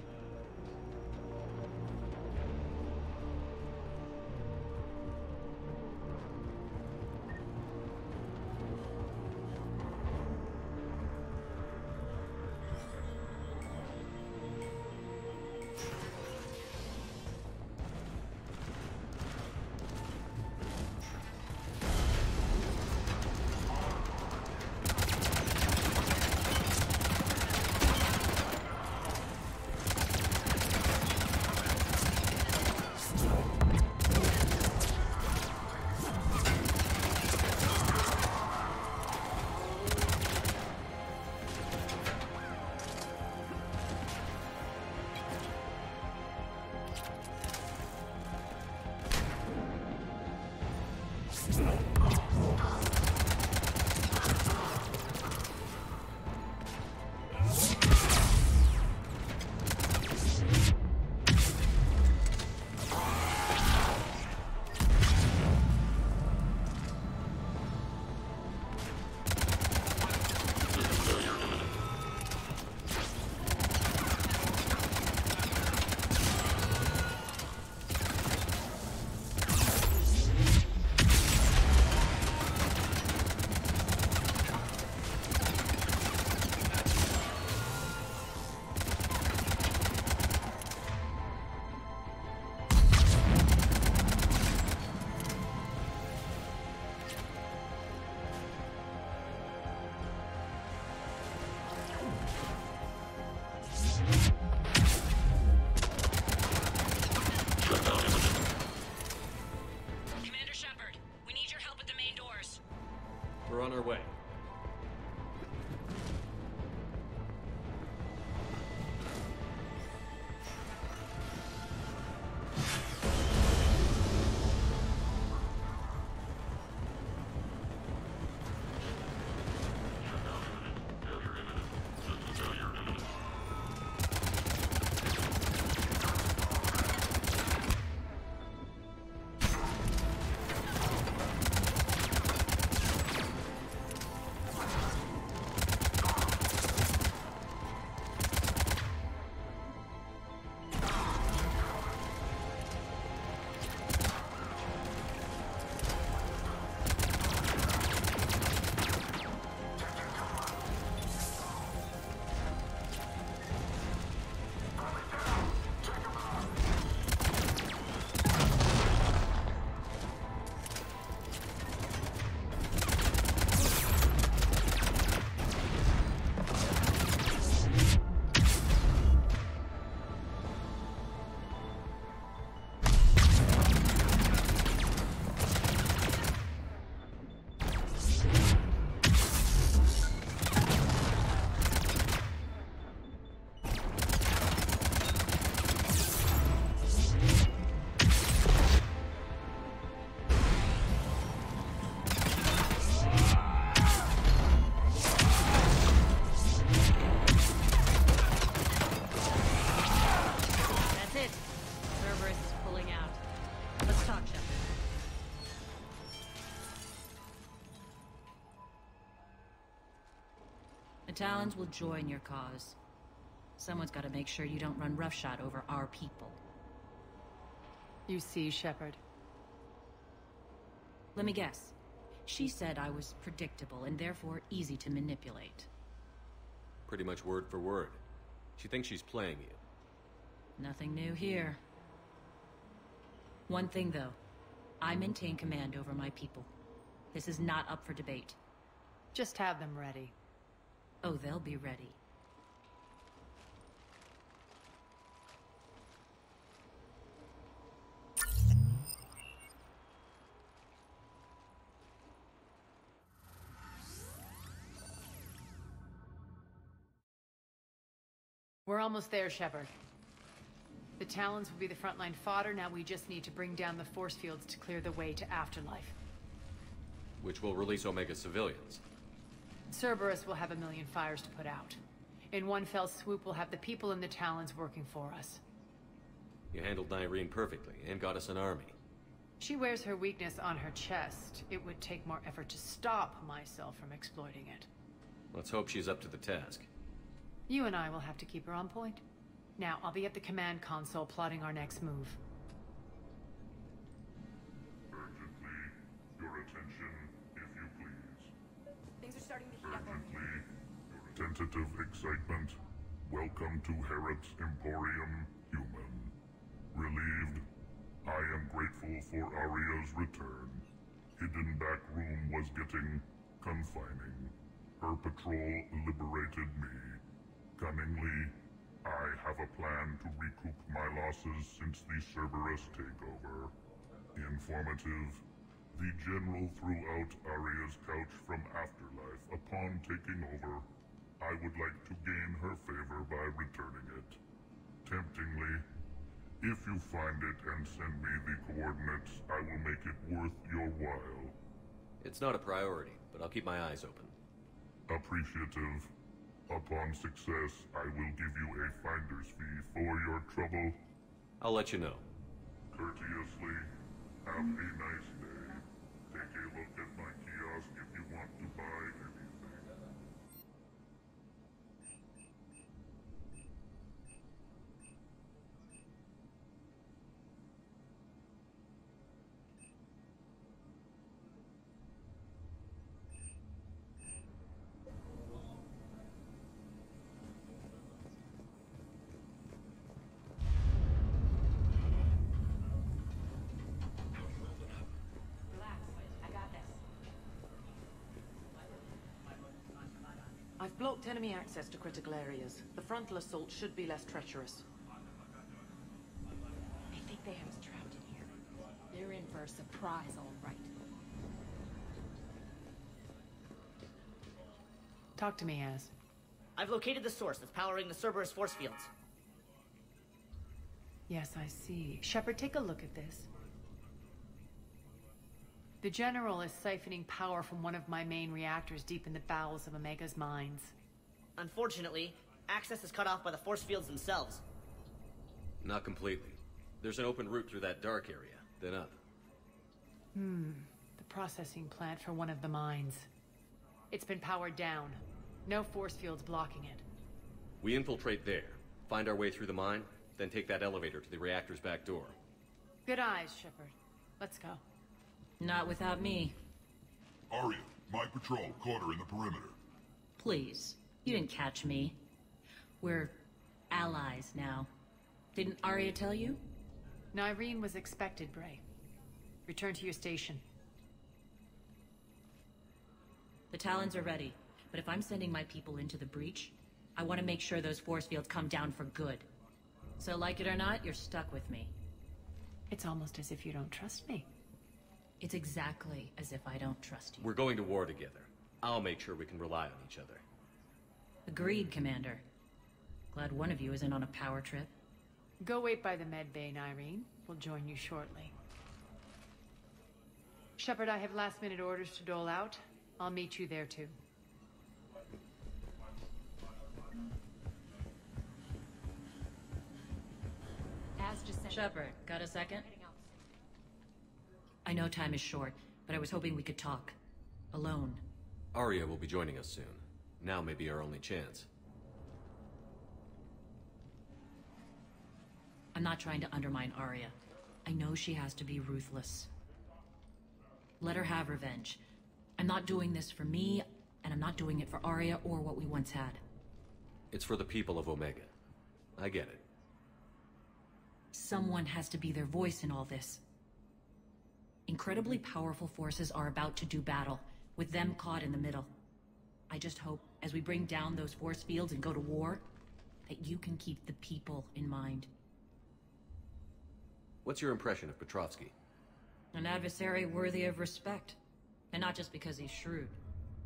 Talons will join your cause. Someone's got to make sure you don't run roughshod over our people. You see, Shepard. Let me guess. She said I was predictable and therefore easy to manipulate. Pretty much word for word. She thinks she's playing you. Nothing new here. One thing, though. I maintain command over my people. This is not up for debate. Just have them ready. Oh, they'll be ready. We're almost there, Shepard. The Talons will be the frontline fodder. Now we just need to bring down the force fields to clear the way to Afterlife. Which will release Omega civilians. Cerberus will have a million fires to put out. In one fell swoop, we'll have the people in the Talons working for us. You handled Nyreen perfectly, and got us an army. She wears her weakness on her chest. It would take more effort to stop myself from exploiting it. Let's hope she's up to the task. You and I will have to keep her on point. Now, I'll be at the command console plotting our next move. Urgently, your attention, if you please. Things are starting to heat up. Urgently, your tentative excitement. Welcome to Harrod's Emporium, human. Relieved, I am grateful for Aria's return. Hidden back room was getting confining. Her patrol liberated me. Cunningly, I have a plan to recoup my losses since the Cerberus takeover. Informative, the General threw out Aria's couch from Afterlife upon taking over. I would like to gain her favor by returning it. Temptingly, if you find it and send me the coordinates, I will make it worth your while. It's not a priority, but I'll keep my eyes open. Appreciative. Upon success, I will give you a finder's fee for your trouble. I'll let you know. Courteously, have a nice day. Take a look at my kiosk if you want to buy anything. I've blocked enemy access to critical areas. The frontal assault should be less treacherous. I think they have us trapped in here. They're in for a surprise, all right. Talk to me, Az. I've located the source that's powering the Cerberus force fields. Yes, I see. Shepard, take a look at this. The General is siphoning power from one of my main reactors deep in the bowels of Omega's mines. Unfortunately, access is cut off by the force fields themselves. Not completely. There's an open route through that dark area, then up. The processing plant for one of the mines. It's been powered down. No force fields blocking it. We infiltrate there, find our way through the mine, then take that elevator to the reactor's back door. Good eyes, Shepard. Let's go. Not without me. Aria, my patrol, quarter in the perimeter. Please. You didn't catch me. We're allies now. Didn't Aria tell you? Nyreen was expected, Bray. Return to your station. The Talons are ready, but if I'm sending my people into the breach, I want to make sure those force fields come down for good. So like it or not, you're stuck with me. It's almost as if you don't trust me. It's exactly as if I don't trust you. We're going to war together. I'll make sure we can rely on each other. Agreed, Commander. Glad one of you isn't on a power trip. Go wait by the med bay, Nyreen. We'll join you shortly. Shepard, I have last-minute orders to dole out. I'll meet you there, too. Az just sent... Shepard, got a second? I know time is short, but I was hoping we could talk. Alone. Aria will be joining us soon. Now may be our only chance. I'm not trying to undermine Arya. I know she has to be ruthless. Let her have revenge. I'm not doing this for me, and I'm not doing it for Arya or what we once had. It's for the people of Omega. I get it. Someone has to be their voice in all this. Incredibly powerful forces are about to do battle, with them caught in the middle. I just hope, as we bring down those force fields and go to war, that you can keep the people in mind. What's your impression of Petrovsky? An adversary worthy of respect. And not just because he's shrewd.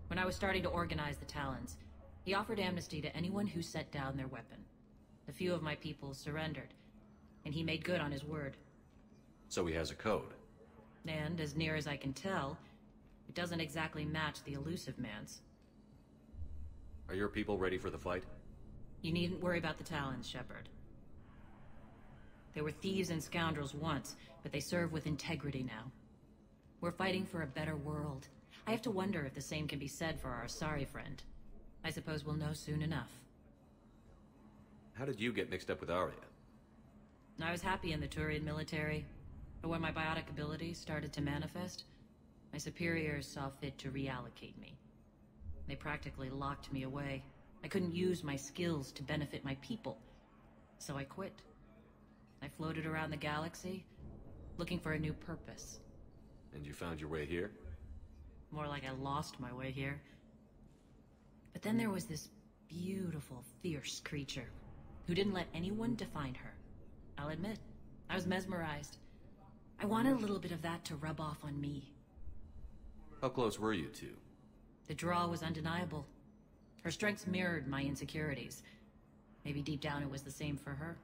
When I was starting to organize the Talons, he offered amnesty to anyone who set down their weapon. A few of my people surrendered, and he made good on his word. So he has a code. And, as near as I can tell, it doesn't exactly match the Elusive Man's. Are your people ready for the fight? You needn't worry about the Talons, Shepard. They were thieves and scoundrels once, but they serve with integrity now. We're fighting for a better world. I have to wonder if the same can be said for our Asari friend. I suppose we'll know soon enough. How did you get mixed up with Arya? I was happy in the Turian military, but when my biotic abilities started to manifest, my superiors saw fit to reallocate me. They practically locked me away. I couldn't use my skills to benefit my people, so I quit. I floated around the galaxy, looking for a new purpose. And you found your way here? More like I lost my way here. But then there was this beautiful, fierce creature who didn't let anyone define her. I'll admit, I was mesmerized. I wanted a little bit of that to rub off on me. How close were you two? The draw was undeniable. Her strengths mirrored my insecurities. Maybe deep down it was the same for her.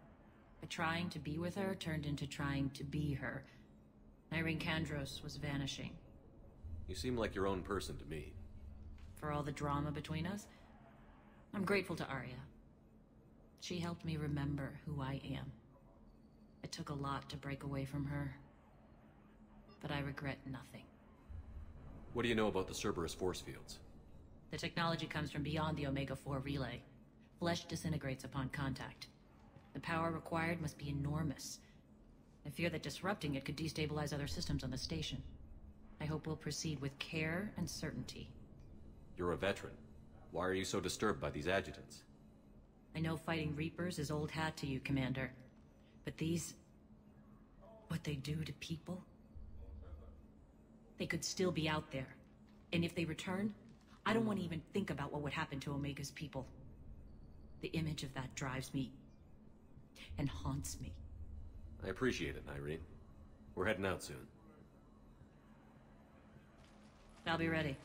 But trying to be with her turned into trying to be her. Irene Kandros was vanishing. You seem like your own person to me. For all the drama between us, I'm grateful to Arya. She helped me remember who I am. It took a lot to break away from her, but I regret nothing. What do you know about the Cerberus force fields? The technology comes from beyond the Omega-4 relay. Flesh disintegrates upon contact. The power required must be enormous. I fear that disrupting it could destabilize other systems on the station. I hope we'll proceed with care and certainty. You're a veteran. Why are you so disturbed by these adjutants? I know fighting Reapers is old hat to you, Commander. But these... what they do to people? They could still be out there. And if they return, I don't want to even think about what would happen to Omega's people. The image of that drives me and haunts me. I appreciate it, Irene. We're heading out soon. I'll be ready.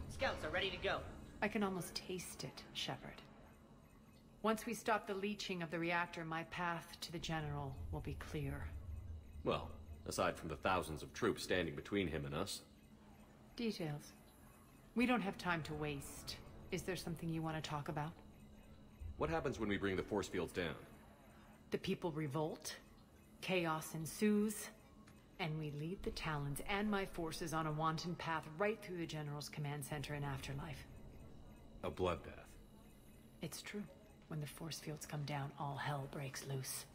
Scouts are ready to go. I can almost taste it, Shepard. Once we stop the leaching of the reactor, my path to the General will be clear. Well, aside from the thousands of troops standing between him and us. Details. We don't have time to waste. Is there something you want to talk about? What happens when we bring the force fields down? The people revolt, chaos ensues, and we lead the Talons and my forces on a wanton path right through the General's command center and afterlife. A bloodbath. It's true. When the force fields come down, all hell breaks loose.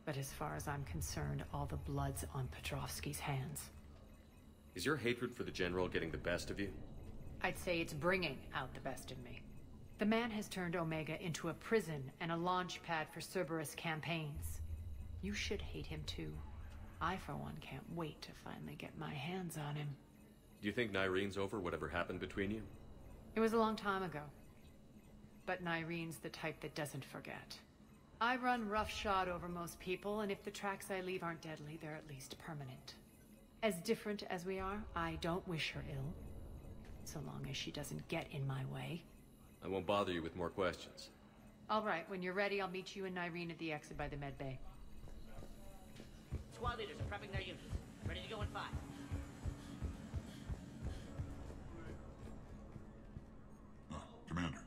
But as far as I'm concerned, all the blood's on Petrovsky's hands. Is your hatred for the General getting the best of you? I'd say it's bringing out the best in me. The man has turned Omega into a prison and a launch pad for Cerberus campaigns. You should hate him too. I, for one, can't wait to finally get my hands on him. Do you think Nyrene's over whatever happened between you? It was a long time ago. But Nyrene's the type that doesn't forget. I run roughshod over most people, and if the tracks I leave aren't deadly, they're at least permanent. As different as we are, I don't wish her ill. So long as she doesn't get in my way. I won't bother you with more questions. All right, when you're ready, I'll meet you and Nyrene at the exit by the med bay. Squad leaders are prepping their units. Ready to go in 5. Commander.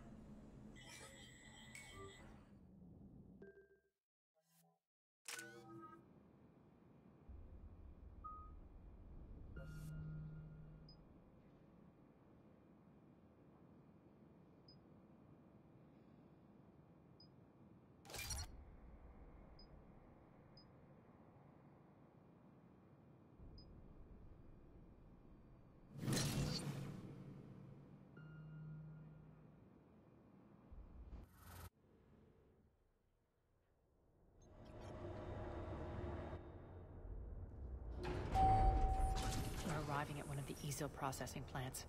arriving at one of the ESO processing plants.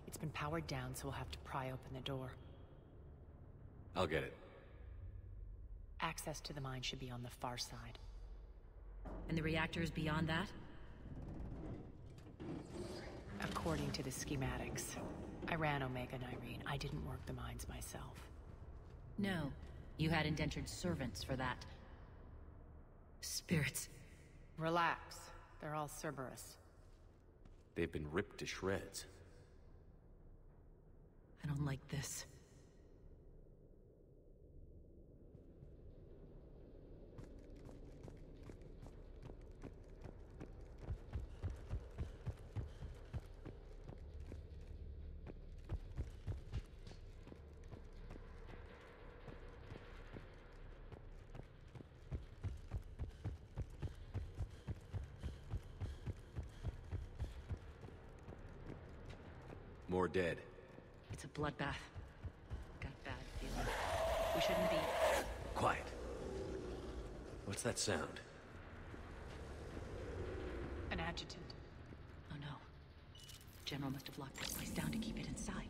It's been powered down, so we'll have to pry open the door. I'll get it. Access to the mine should be on the far side. And the reactors beyond that? According to the schematics. I ran Omega, Nyreen. I didn't work the mines myself. No. You had indentured servants for that. Spirits. Relax. They're all Cerberus. They've been ripped to shreds. I don't like this. More dead. It's a bloodbath. Got a bad feeling. We shouldn't be... Quiet. What's that sound? An adjutant. Oh no. General must have locked this place down to keep it inside.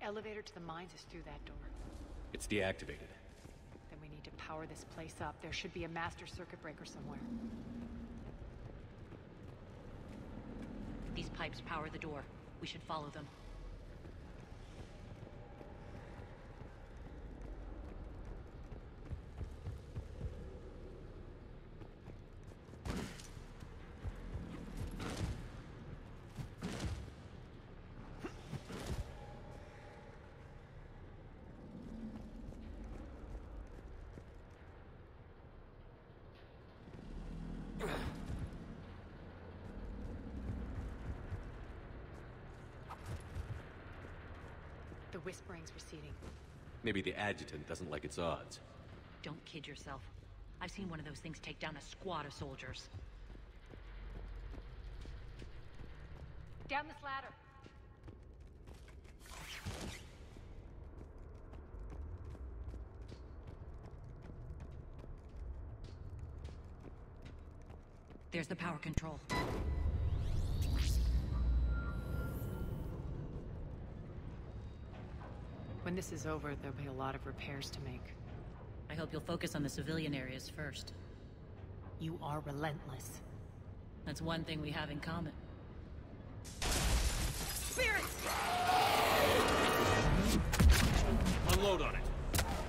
Elevator to the mines is through that door. It's deactivated. Then we need to power this place up. There should be a master circuit breaker somewhere. These pipes power the door. We should follow them. The whispering's receding. Maybe the adjutant doesn't like its odds. Don't kid yourself. I've seen one of those things take down a squad of soldiers. Down this ladder. There's the power control. When this is over, there'll be a lot of repairs to make. I hope you'll focus on the civilian areas first. You are relentless. That's one thing we have in common. Spirits! Unload on it.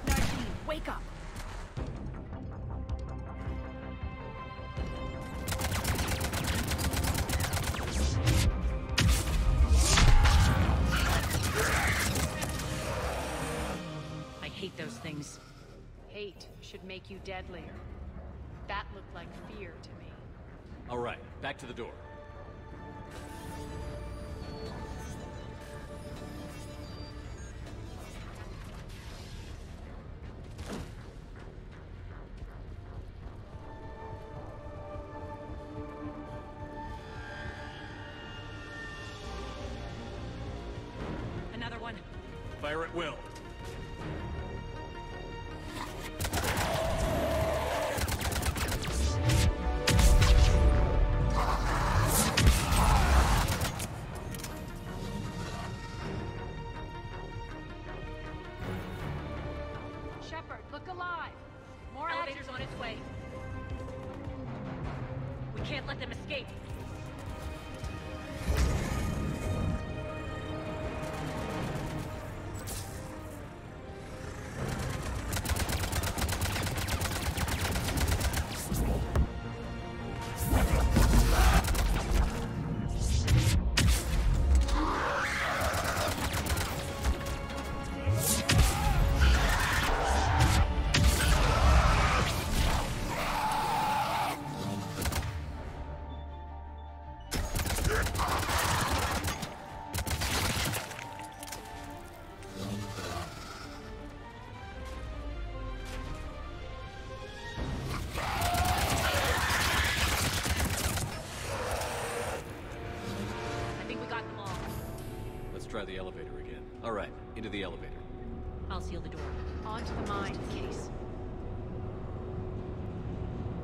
Nardine, wake up! I hate those things. Hate should make you deadlier. That looked like fear to me. All right, back to the door. Another one. Fire at will. Shepard, look alive! More Elevator's on its way. We can't let them escape. try the elevator again. All right, into the elevator. I'll seal the door. Onto the mine, Case.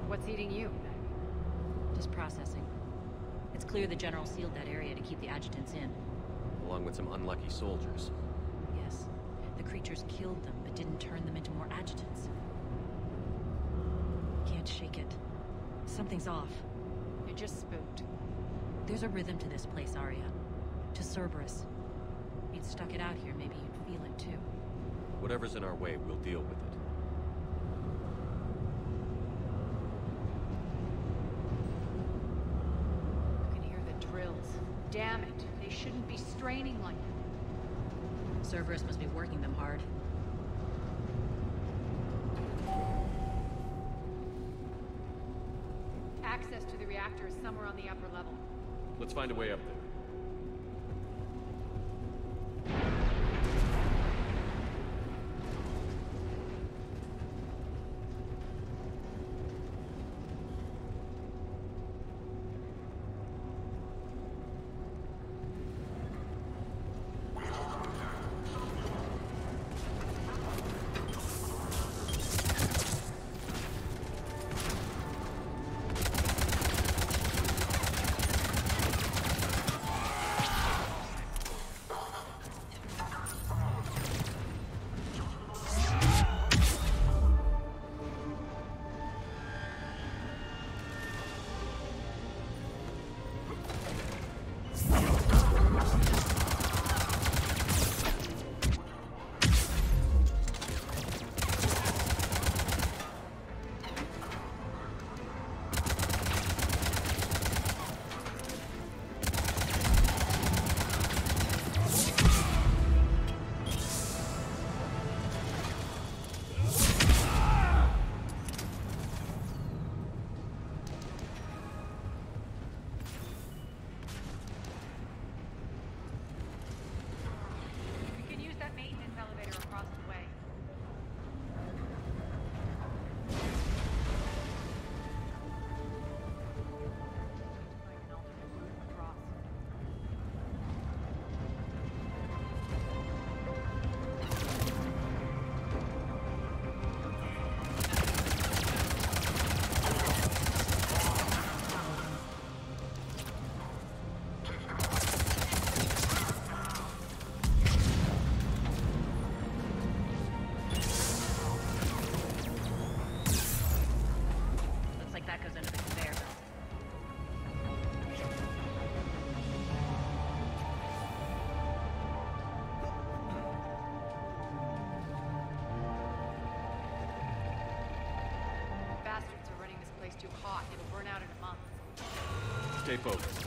What's eating you? Just processing. It's clear the General sealed that area to keep the adjutants in. Along with some unlucky soldiers. Yes. The creatures killed them, but didn't turn them into more adjutants. Can't shake it. Something's off. You're just spooked. There's a rhythm to this place, Arya. To Cerberus. If you'd stuck it out here, maybe you'd feel it too. Whatever's in our way, we'll deal with it. You can hear the drills. Damn it. They shouldn't be straining like that. Cerberus must be working them hard. Access to the reactor is somewhere on the upper level. Let's find a way up there. Too hot. It'll burn out in a month. Stay focused.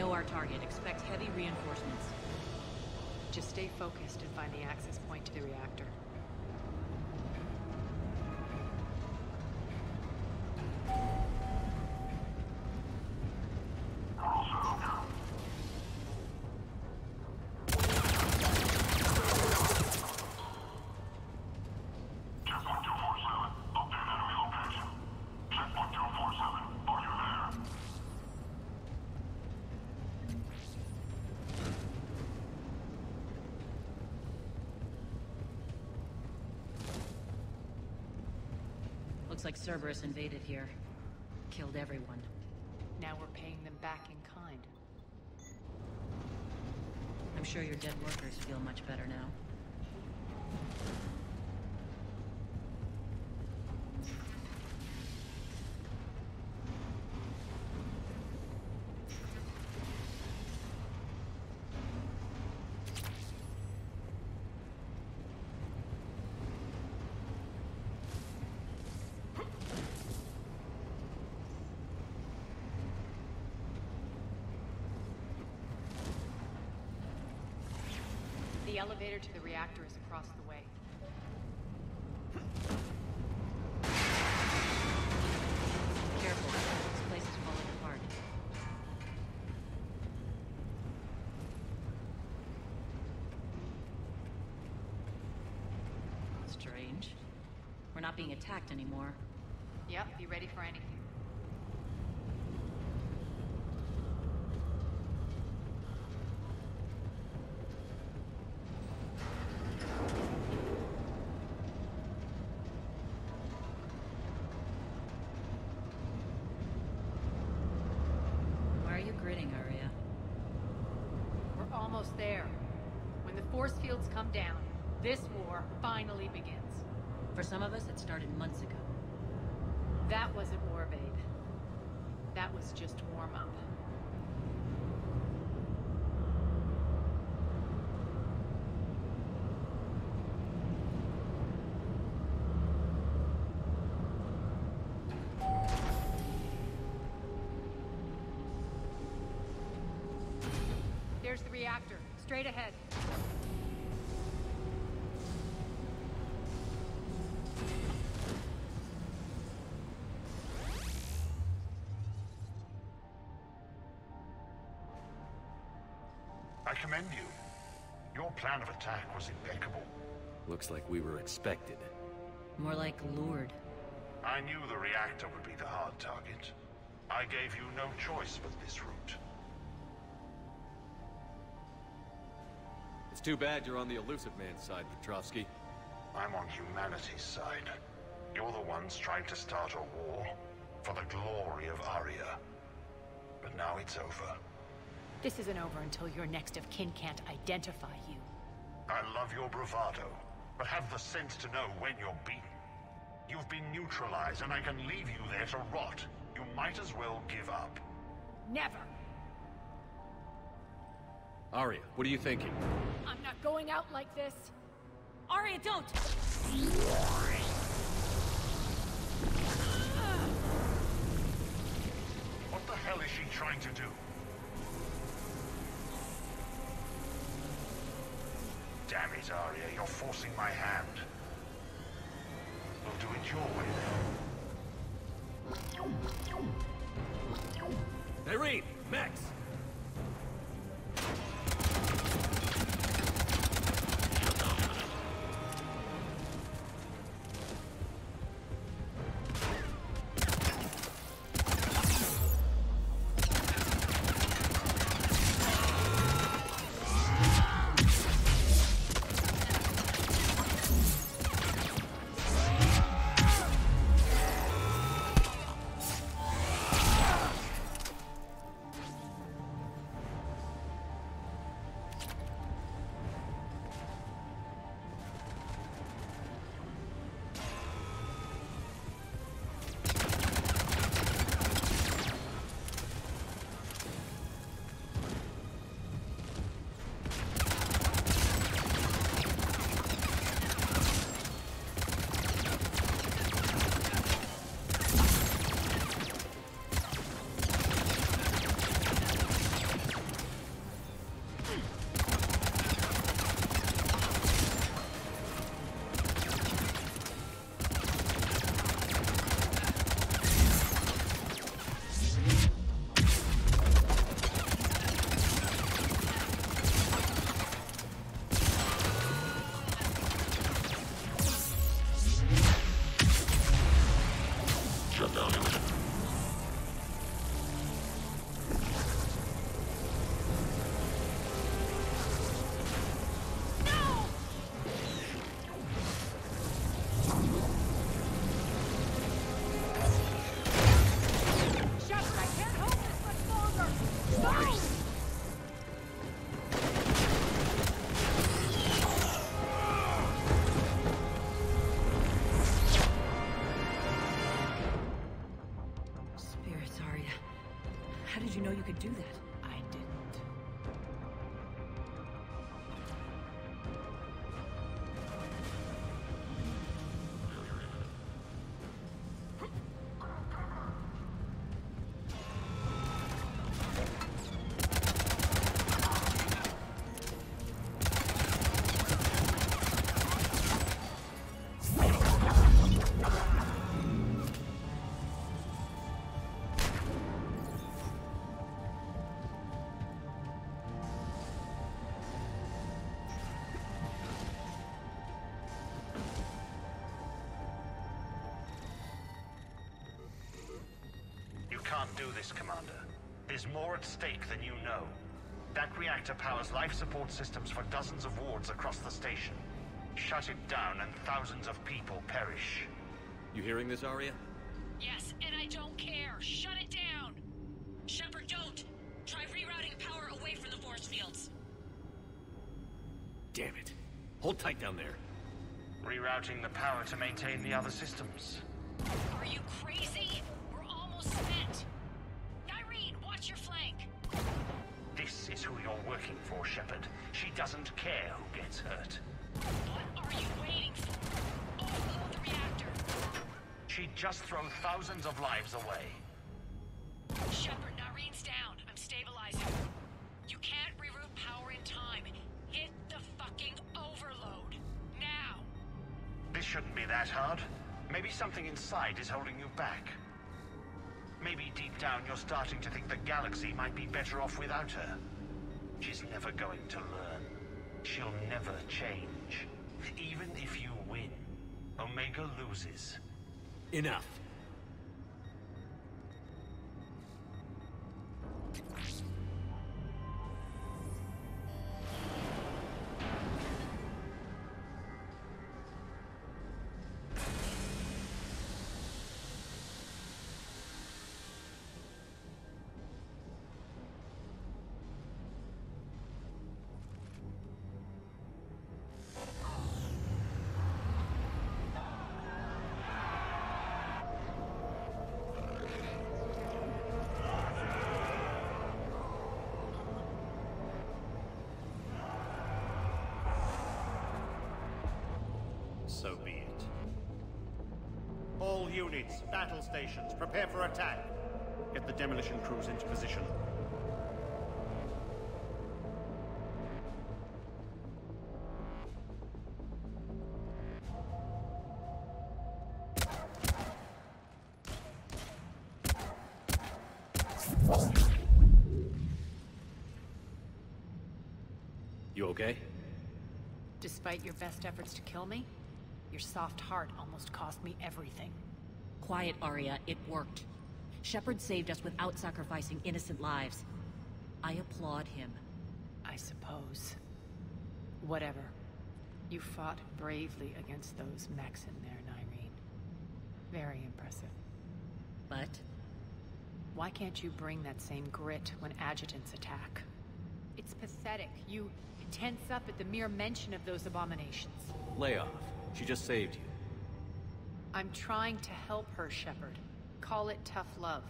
know our target. Expect heavy reinforcements. Just stay focused and find the access point to the reactor. Looks like Cerberus invaded here. Killed everyone. Now we're paying them back in kind. I'm sure your dead workers feel much better now. The elevator to the reactor is across the way. Careful, this place is falling apart. Strange. We're not being attacked anymore. Yep, be ready for anything. Why are you grinning, Aria? We're almost there. When the force fields come down, this war finally begins. For some of us, it started months ago. That wasn't war, babe. That was just warm-up. There's the reactor. Straight ahead. I commend you. Your plan of attack was impeccable. Looks like we were expected. More like lured. I knew the reactor would be the hard target. I gave you no choice but this route. It's too bad you're on the Illusive Man's side, Petrovsky. I'm on humanity's side. You're the ones trying to start a war for the glory of Aria. But now it's over. This isn't over until your next of kin can't identify you. I love your bravado, but have the sense to know when you're beaten. You've been neutralized, and I can leave you there to rot. You might as well give up. Never! Aria, what are you thinking? I'm not going out like this! Aria, don't! What the hell is she trying to do? Damn it, Aria, you're forcing my hand. We'll do it your way then. Irene! Max! could do that. I didn't. Can't do this, Commander. There's more at stake than you know. That reactor powers life support systems for dozens of wards across the station. Shut it down and thousands of people perish. You hearing this, Arya? Yes, and I don't care. Shut it down! Shepard, don't! Try rerouting power away from the force fields. Damn it. Hold tight down there. Rerouting the power to maintain the other systems. Are you crazy? We're almost spent. Nyreen, watch your flank. This is who you're working for, Shepard. She doesn't care who gets hurt. What are you waiting for? Overload the reactor. She'd just throw thousands of lives away. Shepard, Nyreen's down. I'm stabilizing. You can't reroute power in time. Hit the fucking overload. Now! This shouldn't be that hard. Maybe something inside is holding you back. Maybe deep down you're starting to think the galaxy might be better off without her. She's never going to learn. She'll never change. Even if you win, Omega loses. Enough. So be it. All units, battle stations, prepare for attack. Get the demolition crews into position. You okay? Despite your best efforts to kill me, your soft heart almost cost me everything. Quiet, Arya. It worked. Shepard saved us without sacrificing innocent lives. I applaud him. I suppose. Whatever. You fought bravely against those mechs in there, Nyreen. Very impressive. But? Why can't you bring that same grit when adjutants attack? It's pathetic. You tense up at the mere mention of those abominations. Lay off. She just saved you. I'm trying to help her, Shepard. Call it tough love.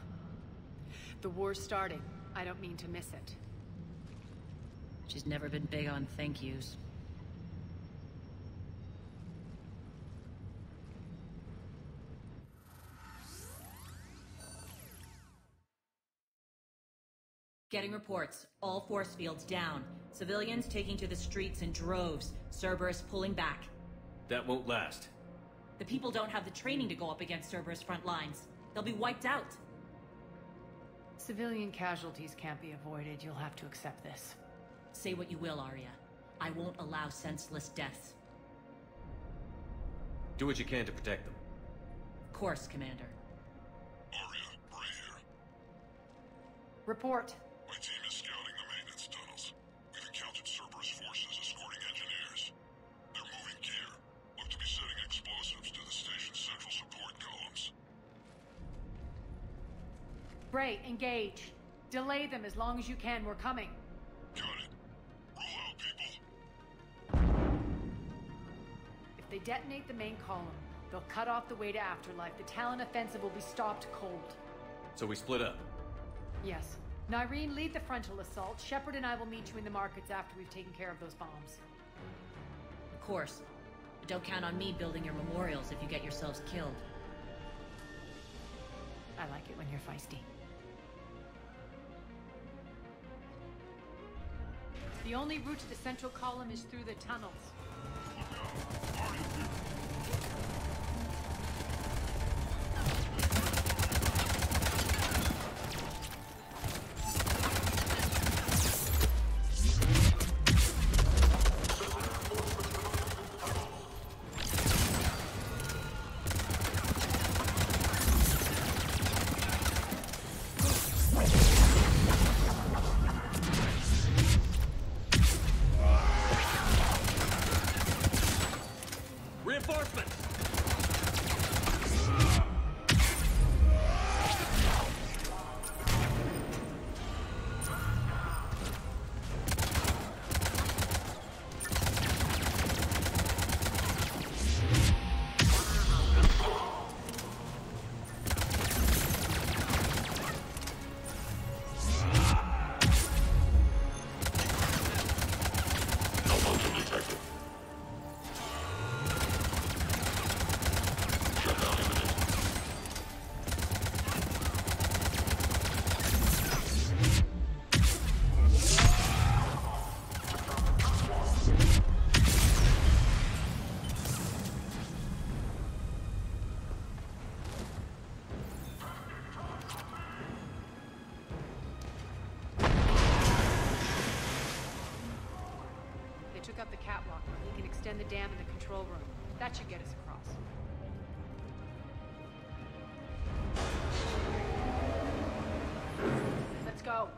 The war's starting. I don't mean to miss it. She's never been big on thank yous. Getting reports. All force fields down. Civilians taking to the streets in droves. Cerberus pulling back. That won't last. The people don't have the training to go up against Cerberus front lines. They'll be wiped out. Civilian casualties can't be avoided. You'll have to accept this. Say what you will, Arya. I won't allow senseless deaths. Do what you can to protect them. Of course, Commander. Arya, Bray here. Report. My team is scouting the maintenance tunnels. We've encountered Cerberus forces escorting engineers. They're moving gear. Look to be setting explosives to the station's central support columns. Bray, engage. Delay them as long as you can. We're coming. Got it. Roll out, people. If they detonate the main column, they'll cut off the way to Afterlife. The Talon offensive will be stopped cold. So we split up. Yes. Nyreen, lead the frontal assault. Shepard and I will meet you in the markets after we've taken care of those bombs. Of course. But don't count on me building your memorials if you get yourselves killed. I like it when you're feisty. The only route to the central column is through the tunnels. Up the catwalk. We can extend the dam in the control room. That should get us across. Let's go.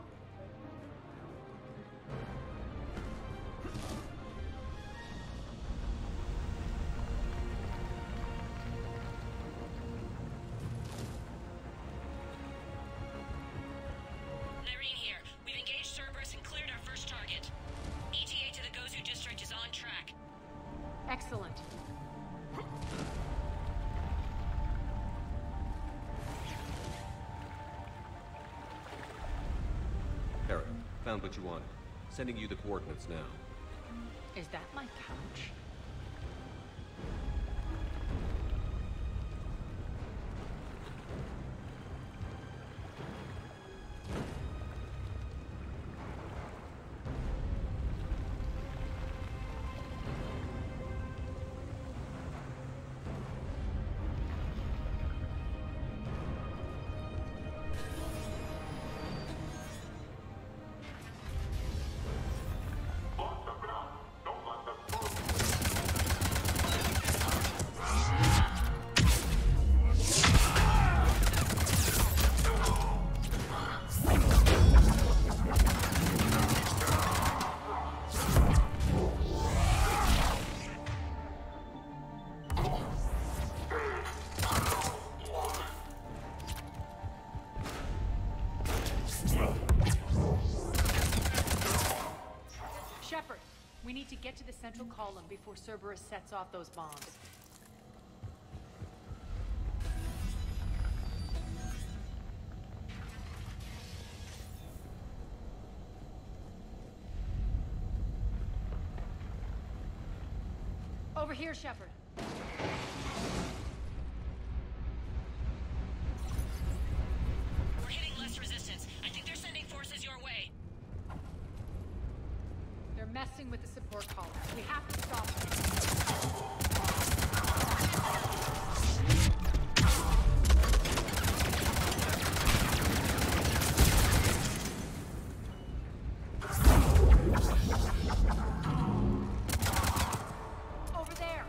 Nyreen here. We've engaged Cerberus and cleared our first target. ETA to the Gozu district is on track. Excellent. Parrot, found what you wanted. Sending you the coordinates now. Is that my couch? Shepard, we need to get to the central column before Cerberus sets off those bombs. Over here, Shepard. We're hitting less resistance. I think they're sending forces your way. They're messing with the support column. We have to stop them. Over there.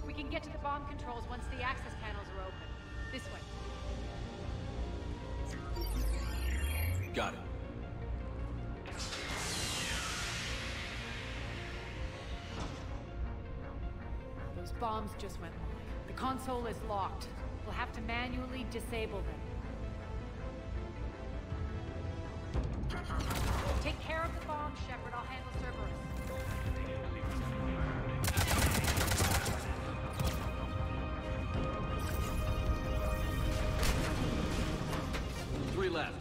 We can get to the bomb controls once the access panels are open. This way. Got it. Those bombs just went live. The console is locked. We'll have to manually disable them. Take care of the bombs, Shepard. I'll handle Cerberus. 3 left.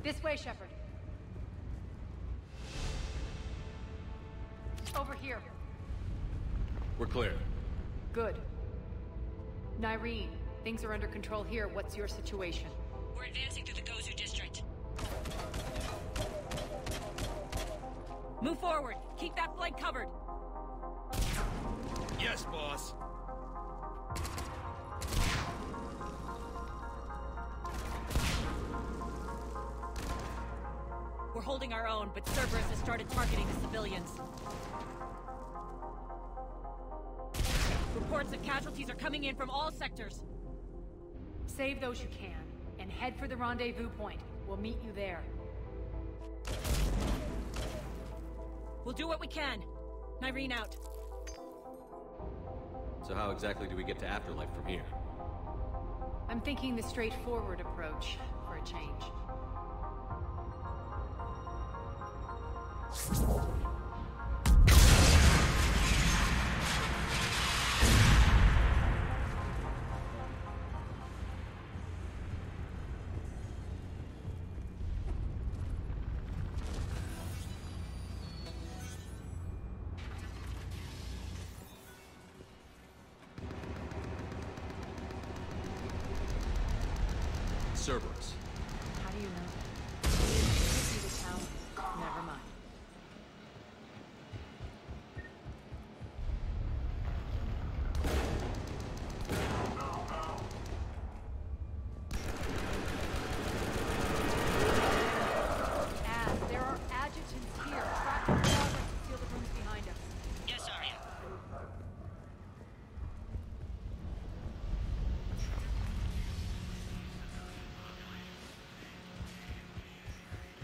This way, Shepard. Over here. We're clear. Good. Nyreen, things are under control here. What's your situation? We're advancing through the Gozu district. Move forward. Keep that flank covered. Yes, boss. We're holding our own, but Cerberus has started targeting the civilians. Reports of casualties are coming in from all sectors. Save those you can, and head for the rendezvous point. We'll meet you there. We'll do what we can. Nyreen out. So how exactly do we get to Afterlife from here? I'm thinking the straightforward approach, for a change. Cerberus. How do you know that? Did you see the town? Never mind. There are adjutants here. Track the progress to seal the rooms behind us. Yes, Arya.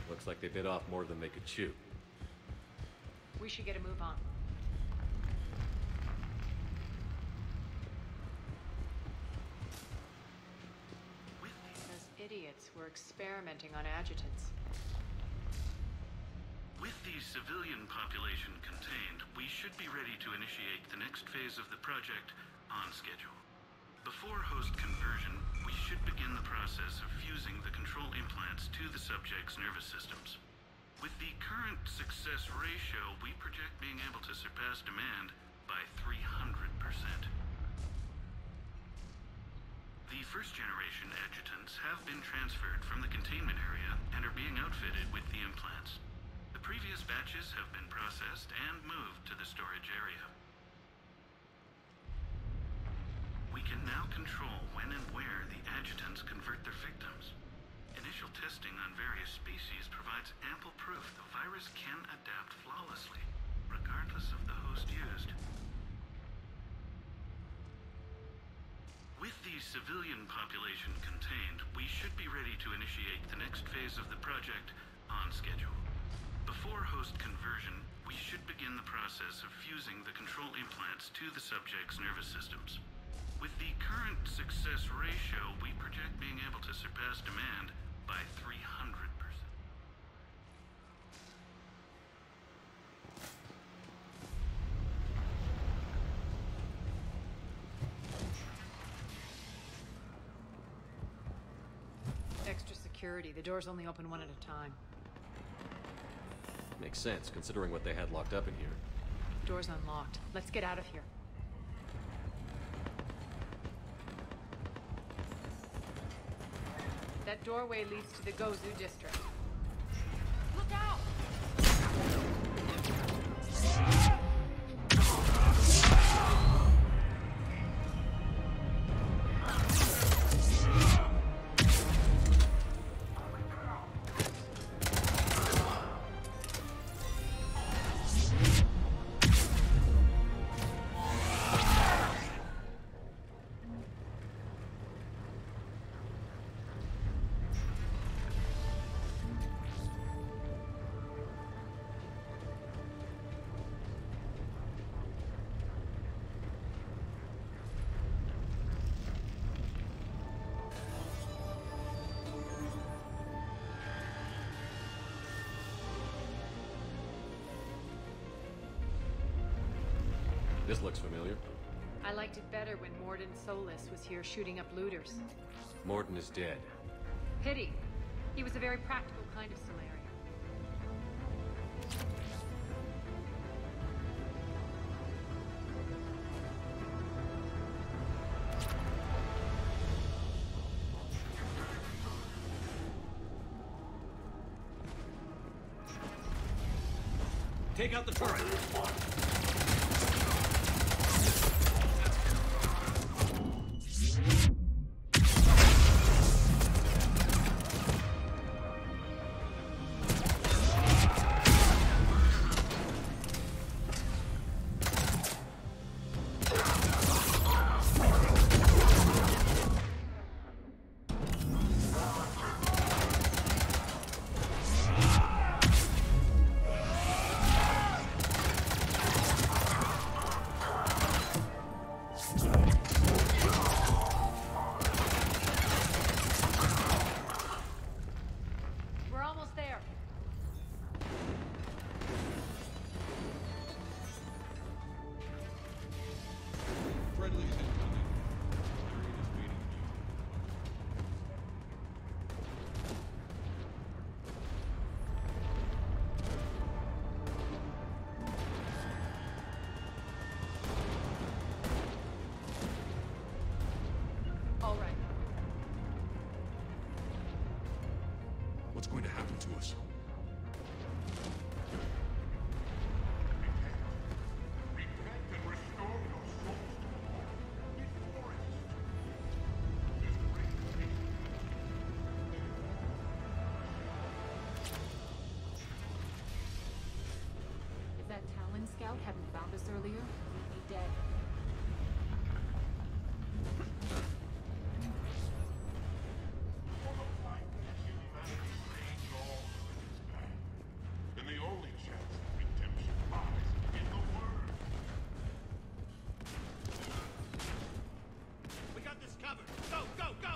Looks like they bit off more than they could chew. We should get a move on. Those idiots were experimenting on adjutants. With the civilian population contained, we should be ready to initiate the next phase of the project on schedule. Before host conversion, we should begin the process of fusing the control implants to the subject's nervous systems. With the current success ratio, we project being able to surpass demand by 300%. The first-generation adjutants have been transferred from the containment area and are being outfitted with the implants. The previous batches have been processed and moved to the storage area. We can now control when and where the adjutants convert their victims. Initial testing on various species provides ample proof the virus can adapt flawlessly, regardless of the host used. With the civilian population contained, we should be ready to initiate the next phase of the project on schedule. Before host conversion, we should begin the process of fusing the control implants to the subject's nervous systems. With the current success ratio, we project being able to surpass demand by 300%. Extra security. The doors only open one at a time. Makes sense, considering what they had locked up in here. Door's unlocked. Let's get out of here. That doorway leads to the Gozu district. Look out! This looks familiar. I liked it better when Mordin Solus was here shooting up looters. Mordin is dead. Pity. He was a very practical kind of Solarian. Take out the turret! We're almost there. Friendly is incoming. Marine is waiting. All right. What's going to happen to us? Repent and restore your souls to the Lord before it is too late. There's great faith. If that Talon scout hadn't found us earlier, we'd be dead. For the fight that humanity waged all things back. And the only chance of redemption lies in the Word. We got this covered. Go, go, go!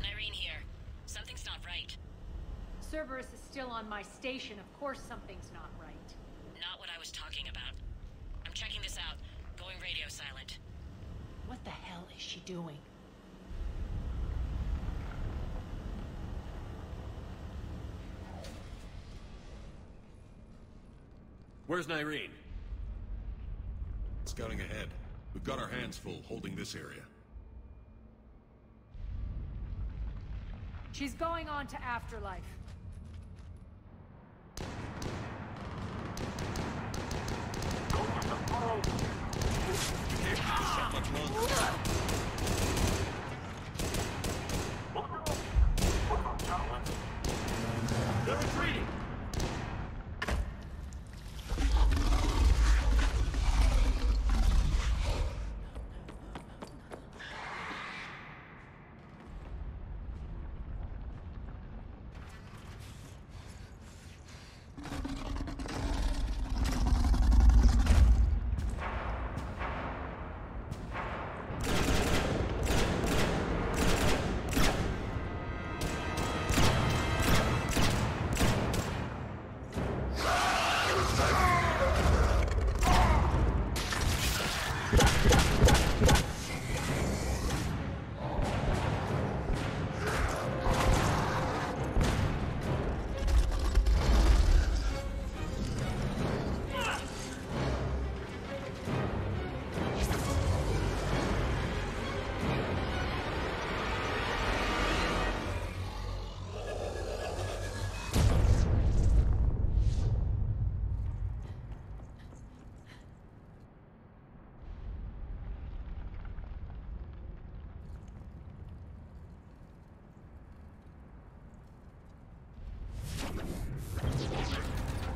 Irene here. Something's not right. Cerberus is still on my station. Of course something's not right. Not what I was talking about. I'm checking this out. Going radio silent. What the hell is she doing? Where's Nyreen? Scouting ahead. We've got our hands full holding this area. She's going on to Afterlife. We can't keep this up much longer. They're retreating!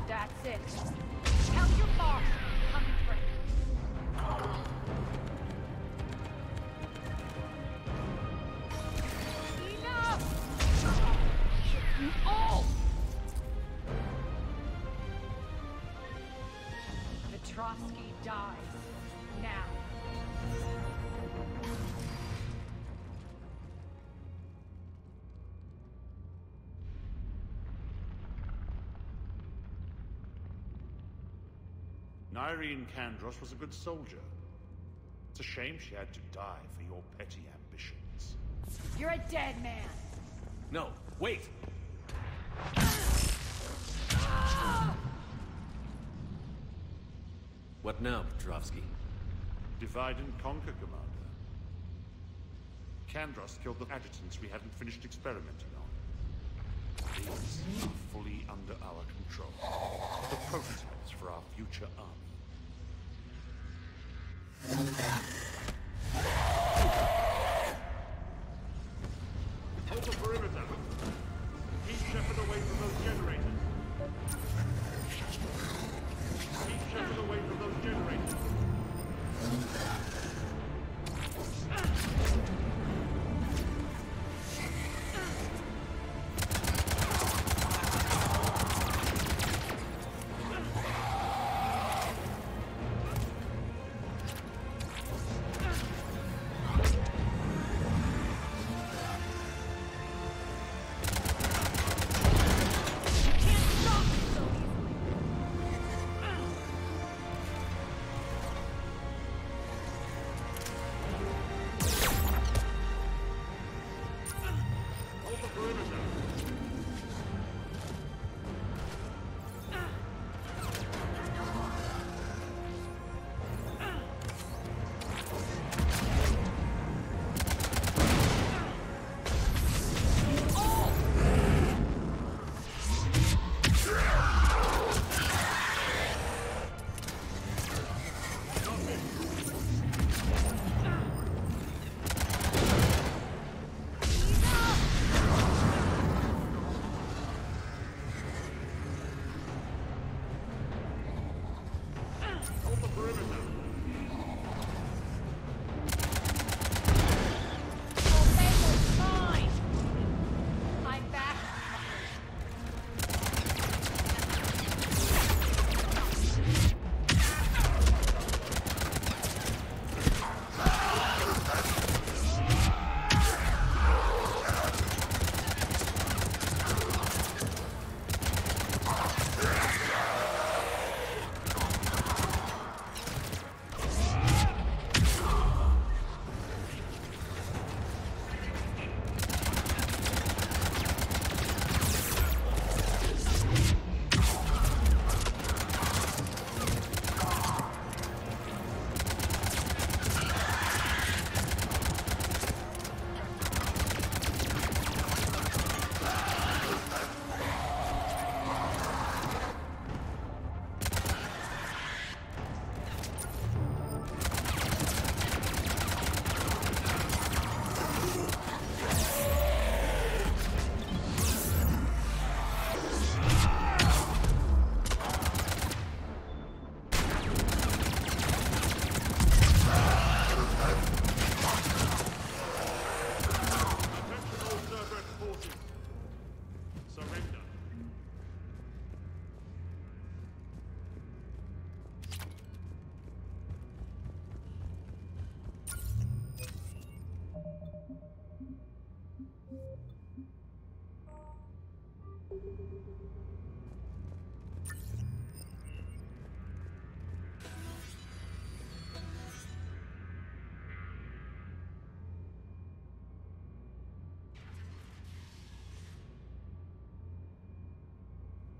That's it. Count your marks. Coming through. Enough! Oh! Petrovsky dies. Now. Nyreen Kandros was a good soldier. It's a shame she had to die for your petty ambitions. You're a dead man! No, wait! What now, Petrovsky? Divide and conquer, Commander. Kandros killed the adjutants we hadn't finished experimenting on. These are fully under our control. The prototypes for our future army. Hold the perimeter. Keep Shepard away from those generators. Keep Shepard away from those generators.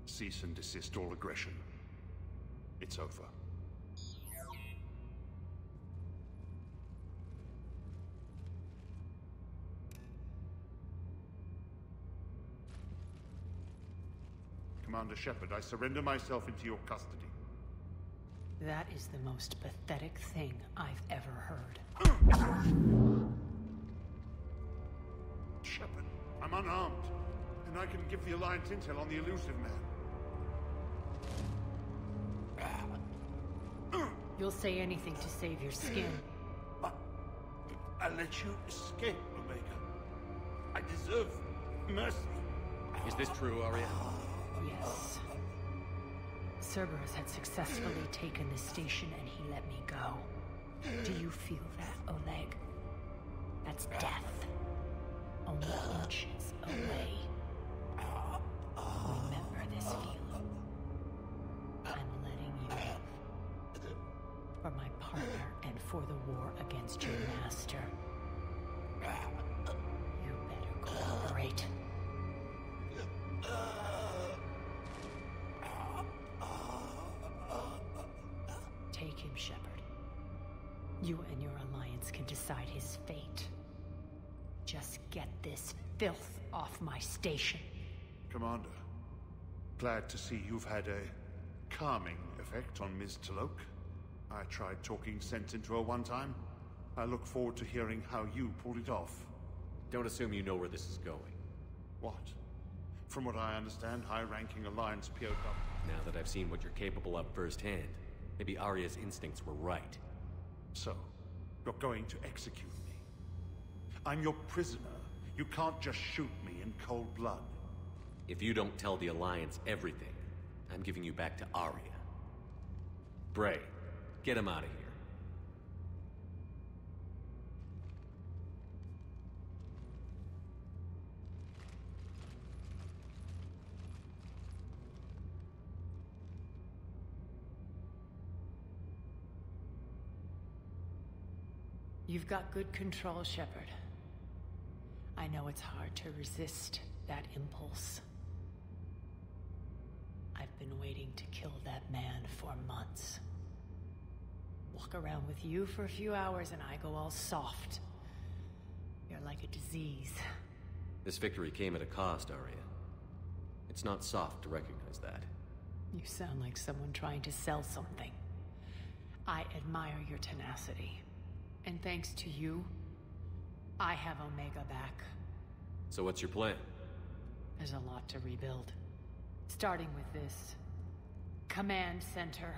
Cease and desist all aggression. It's over. Commander Shepard, I surrender myself into your custody. That is the most pathetic thing I've ever heard. Shepard, I'm unarmed, and I can give the Alliance intel on the elusive man. You'll say anything to save your skin. I'll let you escape, Omega. I deserve mercy. Is this true, Arya? Yes. Cerberus had successfully taken the station and he let me go. Do you feel that, Oleg? That's death. Only inches away. Remember this feeling. I'm letting you live. for the war against your master. You better cooperate. Take him, Shepard. You and your alliance can decide his fate. Just get this filth off my station. Commander, glad to see you've had a calming effect on Ms. T'Loak. I tried talking sense into her one time. I look forward to hearing how you pulled it off. Don't assume you know where this is going. What? From what I understand, high-ranking Alliance POW... Now that I've seen what you're capable of firsthand, maybe Arya's instincts were right. So, you're going to execute me. I'm your prisoner. You can't just shoot me in cold blood. If you don't tell the Alliance everything, I'm giving you back to Arya. Bray, get him out of here. You've got good control, Shepard. I know it's hard to resist that impulse. I've been waiting to kill that man for months. Walk around with you for a few hours and I go all soft. You're like a disease. This victory came at a cost, Arya. It's not soft to recognize that. You sound like someone trying to sell something. I admire your tenacity. And thanks to you, I have Omega back. So what's your plan? There's a lot to rebuild. Starting with this command center.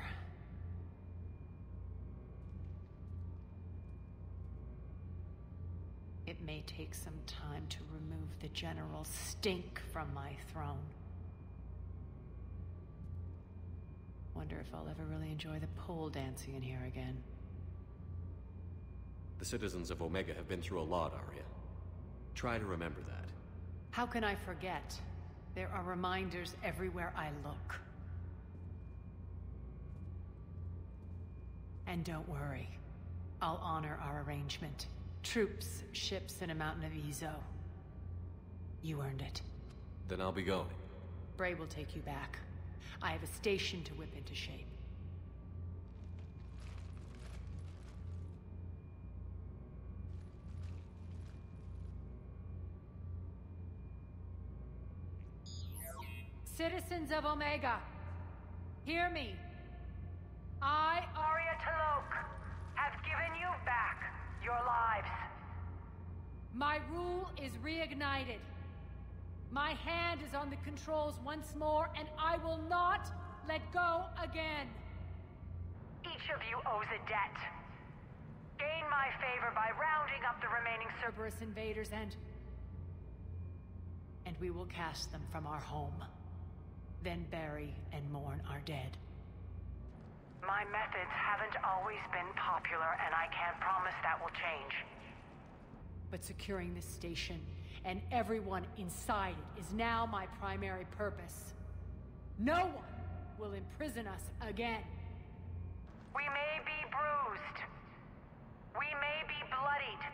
It may take some time to remove the general stink from my throne. Wonder if I'll ever really enjoy the pole dancing in here again. The citizens of Omega have been through a lot, Arya. Try to remember that. How can I forget? There are reminders everywhere I look. And don't worry. I'll honor our arrangement. Troops, ships, and a mountain of Ezo. You earned it. Then I'll be going. Bray will take you back. I have a station to whip into shape. Citizens of Omega, hear me. I, Arya T'Loak, have given you back your lives. My rule is reignited. My hand is on the controls once more, and I will not let go again. Each of you owes a debt. Gain my favor by rounding up the remaining Cerberus invaders and we will cast them from our home. Then bury and mourn our dead. My methods haven't always been popular, and I can't promise that will change. But securing this station and everyone inside it is now my primary purpose. No one will imprison us again. We may be bruised. We may be bloodied.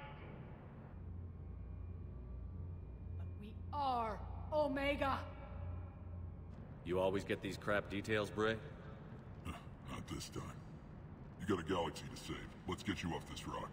But we are Omega. You always get these crap details, Bray? Not this time. You got a galaxy to save. Let's get you off this rock.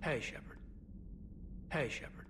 Hey, Shepard. Hey, Shepard.